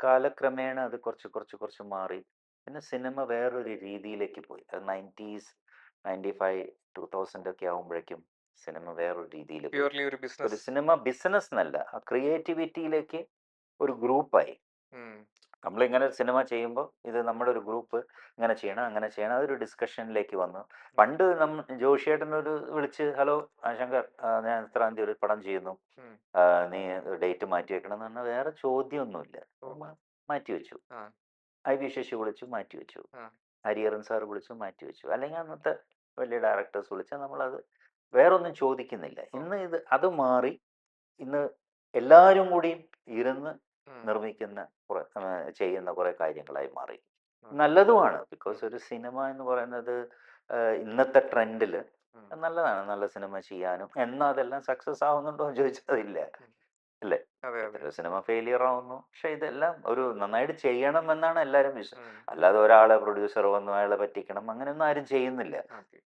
കാലക്രമേണ അത് കുറച്ച് മാറി. പിന്നെ സിനിമ വേറൊരു രീതിയിലേക്ക് പോയി. അത് 90s 95 2000 ഒക്കെ ആകുമ്പോഴേക്കും സിനിമ വേറൊരു രീതിയിൽ പോയി. പ്യുവർലി ഒരു ഒരു ബിസിനസ്. സിനിമ ബിസിനസ് എന്നല്ല, ആ ക്രിയേറ്റിവിറ്റിയിലേക്ക് ഒരു ഗ്രൂപ്പായി. നമ്മളിങ്ങനെ ഒരു സിനിമ ചെയ്യുമ്പോൾ ഇത് നമ്മുടെ ഒരു ഗ്രൂപ്പ് ഇങ്ങനെ ചെയ്യണം അങ്ങനെ ചെയ്യണം അതൊരു ഡിസ്കഷനിലേക്ക് വന്നു. പണ്ട് ജോഷിയേട്ടനൊരു വിളിച്ച് ഹലോ ശങ്കർ, ഞാൻ ഇത്രാം തീയതി ഒരു പടം ചെയ്യുന്നു, നീ ഡേറ്റ് മാറ്റി വെക്കണം എന്ന് പറഞ്ഞാൽ വേറെ ചോദ്യമൊന്നുമില്ല. മാറ്റി വെച്ചു. ഐ.വി. ശശി വിളിച്ചു, മാറ്റി വെച്ചു. ഹരിഹരൻ സാർ വിളിച്ചു, മാറ്റി വെച്ചു. അല്ലെങ്കിൽ അന്നത്തെ വലിയ ഡയറക്ടേഴ്സ് വിളിച്ചാൽ നമ്മളത് വേറൊന്നും ചോദിക്കുന്നില്ല. ഇന്ന് അത് മാറി. ഇന്ന് എല്ലാവരും കൂടിയും ഇരുന്ന് നിർമ്മിക്കുന്ന ചെയ്യുന്ന കുറേ കാര്യങ്ങളായി മാറി. നല്ലതുമാണ്. ബിക്കോസ് ഒരു സിനിമ എന്ന് പറയുന്നത് ഇന്നത്തെ ട്രെൻഡിൽ നല്ലതാണ്. നല്ല സിനിമ ചെയ്യാനും. എന്നാൽ അതെല്ലാം സക്സസ് ആവുന്നുണ്ടോ എന്ന് ചോദിച്ചാൽ ഇല്ല. അല്ലേ? അതെ, അതെ. എത്രയോ സിനിമ ഫെയിലിയർ ആവുന്നു. പക്ഷെ ഇതെല്ലാം ഒരു നന്നായിട്ട് ചെയ്യണമെന്നാണ് എല്ലാവരും അല്ലാതെ ഒരാളെ പ്രൊഡ്യൂസർ വന്നു അയാളെ പറ്റിക്കണം അങ്ങനെയൊന്നും ആരും ചെയ്യുന്നില്ല. ഓക്കെ.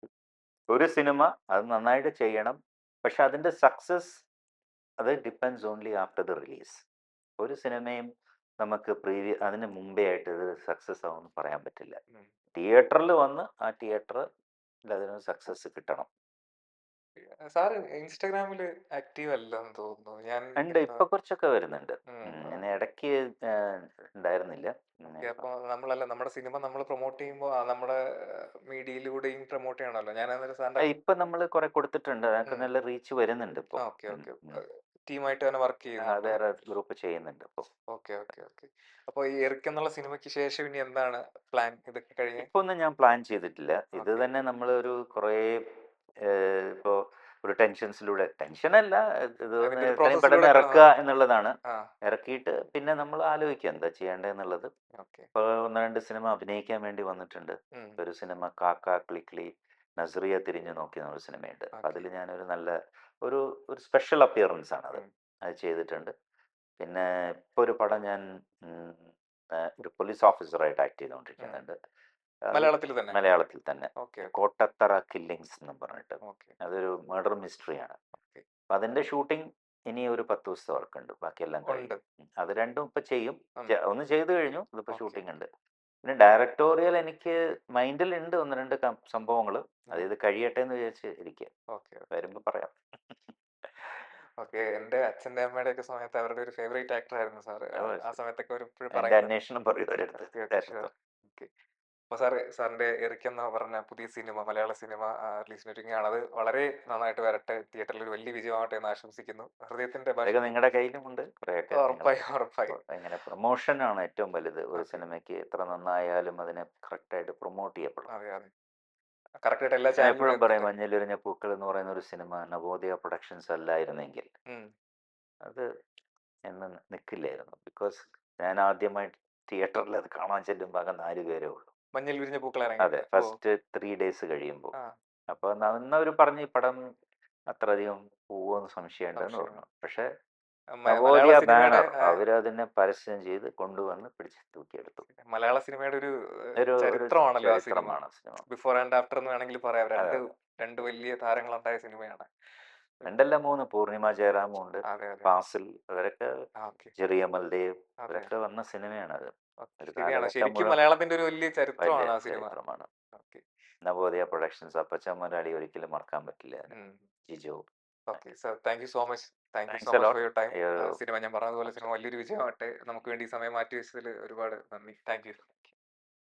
ഒരു സിനിമ അത് നന്നായിട്ട് ചെയ്യണം. പക്ഷെ അതിൻ്റെ സക്സസ് അത് depends only after the release. ഒരു സിനിമയും നമുക്ക് അതിന് മുമ്പേ ആയിട്ട് ഇത് സക്സസ് ആവുമെന്ന് പറയാൻ പറ്റില്ല. തിയേറ്ററിൽ വന്ന് ആ തിയേറ്ററിൽ അതിന് സക്സസ് കിട്ടണം. സാറ് ഇൻസ്റ്റാഗ്രാമില് ആക്റ്റീവ് അല്ലെന്ന് തോന്നുന്നു. ഞാൻ ഉണ്ട്, ഇപ്പൊ കുറച്ചൊക്കെ വരുന്നുണ്ട്. ഇങ്ങനെ ഇടയ്ക്ക് ഉണ്ടായിരുന്നില്ല. അപ്പൊ നമ്മുടെ സിനിമ നമ്മൾ പ്രൊമോട്ട് ചെയ്യുമ്പോൾ നമ്മുടെ മീഡിയയിലൂടെയും പ്രൊമോട്ട് ചെയ്യണമല്ലോ. ഞാൻ അന്നേരം സാറിന്റെ ഇപ്പൊ നമ്മൾ കുറെ കൊടുത്തിട്ടുണ്ട്. അതൊക്കെ നല്ല റീച്ച് വരുന്നുണ്ട് ഇപ്പോൾ. Okay, okay. ടീമായിട്ട് തന്നെ വർക്ക് ചെയ്യുന്നുണ്ട്. വേറെ ഗ്രൂപ്പ് ചെയ്യുന്നുണ്ട് ഇപ്പോൾ. Okay, okay, okay. അപ്പോൾ ഈ എറിക് എന്നുള്ള സിനിമയ്ക്ക് ശേഷം ഇനി എന്താണ് പ്ലാൻ? ഇതൊക്കെ കഴിഞ്ഞ് ഇപ്പൊ ഒന്നും ഞാൻ പ്ലാൻ ചെയ്തിട്ടില്ല. ഇത് ഓക്കെ. തന്നെ നമ്മളൊരു കുറേ ഇപ്പോൾ ഒരു ടെൻഷനല്ല, ഇത് അതിന്റെ ഒരു എത്രയും പെട്ടെന്ന് പ്രോസസ്സിലൂടെ ഇറക്കുക എന്നുള്ളതാണ്. ആ. ഇറക്കിയിട്ട് പിന്നെ നമ്മൾ ആലോചിക്കുക എന്താ ചെയ്യേണ്ടതെന്നുള്ളത്. ഓക്കെ. ഇപ്പോൾ 1-2 സിനിമ അഭിനയിക്കാൻ വേണ്ടി വന്നിട്ടുണ്ട്. ഒരു സിനിമ കാക്ക കിളിക്കിളി നസ്രിയ തിരിഞ്ഞു നോക്കി എന്നൊരു സിനിമയുണ്ട്. അതിൽ ഞാനൊരു നല്ല ഒരു ഒരു സ്പെഷ്യൽ അപ്പിയറൻസ് ആണ് അത് ചെയ്തിട്ടുണ്ട്. പിന്നെ ഇപ്പോൾ ഒരു പടം ഞാൻ ഒരു പോലീസ് ഓഫീസറായിട്ട് ആക്ട് ചെയ്തുകൊണ്ടിരിക്കുന്നുണ്ട്. മലയാളത്തിൽ തന്നെ? മലയാളത്തിൽ തന്നെ. ഓക്കെ, കോട്ടത്തറ കില്ലിങ്സ് എന്നും പറഞ്ഞിട്ട്. ഓക്കെ, അതൊരു മർഡർ മിസ്റ്ററിയാണ്. ഓക്കെ. അപ്പം അതിൻ്റെ ഷൂട്ടിംഗ് ഇനി ഒരു 10 ദിവസത്തെ വർക്കുണ്ട്. ബാക്കിയെല്ലാം കഴിഞ്ഞു. അത് രണ്ടും ഇപ്പം ചെയ്യും. ഒന്ന് ചെയ്തു കഴിഞ്ഞു, ഇതിപ്പോൾ ഷൂട്ടിംഗ് ഉണ്ട്. പിന്നെ ഡയറക്ടോറിയൽ എനിക്ക് മൈൻഡിലുണ്ട് 1-2 സംഭവങ്ങൾ. അത് ഇത് കഴിയട്ടെ എന്ന് വിചാരിച്ച് ഇരിക്കുക. ഓക്കെ, വരുമ്പോൾ പറയാം. ഓക്കെ. എന്റെ അച്ഛന്റെ അമ്മയുടെ ഒക്കെ സമയത്ത് അവരുടെ ഒരു ഫേവറേറ്റ് ആക്ടർ ആയിരുന്നു സാറ്. ആ സമയത്തൊക്കെ അവർ എപ്പോഴും എൻ്റെ പറയുന്നത്. അന്വേഷണം പറയൂ അവരടുത്ത്. ഓക്കെ. അപ്പൊ സാറിന്റെ എറിക് എന്ന് പറഞ്ഞ പുതിയ സിനിമ, മലയാള സിനിമ റിലീസിന് ഒരുങ്ങുകയാണ്. അത് വളരെ നന്നായിട്ട് വരട്ടെ. തിയേറ്ററിൽ ഒരു വലിയ വിജയമാവട്ടെ എന്ന് ആശംസിക്കുന്നു. ഹൃദയത്തിന്റെ ഭാഷ. അതൊക്കെ നിങ്ങളുടെ കയ്യിലുമുണ്ട് കുറേയൊക്കെ. ഉറപ്പായും. ഇങ്ങനെ പ്രൊമോഷനാണ് ഏറ്റവും വലുത്. ഒരു സിനിമയ്ക്ക് എത്ര നന്നായാലും അതിനെ കറക്റ്റായിട്ട് പ്രൊമോട്ട് ചെയ്യപ്പെടണം. അതെ, അതെ. കറക്റ്റായിട്ട് എല്ലാ ഞാൻ എപ്പോഴും പറയും ചാനലിലും മഞ്ഞിലുരിഞ്ഞ പൂക്കൾ എന്ന് പറയുന്ന ഒരു സിനിമ നവോദയ പ്രൊഡക്ഷൻസ് അല്ലായിരുന്നെങ്കിൽ അത് എന്ന് നിൽക്കില്ലായിരുന്നു. ബിക്കോസ് ഞാൻ ആദ്യമായിട്ട് തിയേറ്ററിൽ അത് കാണാൻ ചെല്ലുമ്പോൾ ആകെ 4 പേരേ ഉള്ളൂ. മഞ്ഞിൽ വിരിഞ്ഞ പൂക്കൾ അതെ, ഫസ്റ്റ് 3 days കഴിയുമ്പോൾ. അപ്പോൾ അന്നവർ പറഞ്ഞ് ഈ പടം അത്രയധികം പോവുമെന്ന് സംശയമുണ്ടെന്ന് പറഞ്ഞു. പക്ഷേ നവോദയ ബാനർ അവരതിനെ പരസ്യം ചെയ്ത് കൊണ്ടുവന്ന് പിടിച്ച് തൂക്കിയെടുത്തു. മലയാള സിനിമയുടെ ഒരു ഒരു ചരിത്രമാണല്ലോ ആ സിനിമ. ചരിത്രമാണ് സിനിമ. ബിഫോർ ആൻഡ് ആഫ്റ്റർ എന്ന് വേണമെങ്കിൽ പറയാം. രണ്ട് വലിയ താരങ്ങളുണ്ടായ സിനിമയാണ്. 2 അല്ല 3 പൂർണിമ ജയറാമും ഉണ്ട്, അതെ, അതെ. ഫാസിൽ, അവരൊക്കെ ഓക്കെ. ജെറി അമൽദേവ്, അവരൊക്കെ വന്ന സിനിമയാണത്. ഒരു ശരിയാണ്. കാലഘട്ടം ശരിക്കും മുഴുവൻ മലയാളത്തിന്റെ ഒരു വലിയ വലിയ ചരിത്രമാണ് ആ സിനിമ. ചരിത്രമാണ്. ഓക്കെ. നവോദയ പ്രൊഡക്ഷൻസ്, അപ്പച്ച മുതലാളി ഒരിക്കലും മറക്കാൻ പറ്റില്ല അതിന്. Jijo. Okay sir, thank you so much. Thank you so thanks A much lot. For your time. ഈ ഒരു സിനിമ ഞാൻ പറഞ്ഞതുപോലെ സിനിമ വലിയൊരു വിജയമാവട്ടെ. നമുക്ക് വേണ്ടി ഈ സമയം മാറ്റി വെച്ചതിൽ ഒരുപാട് നന്ദി. Thank you.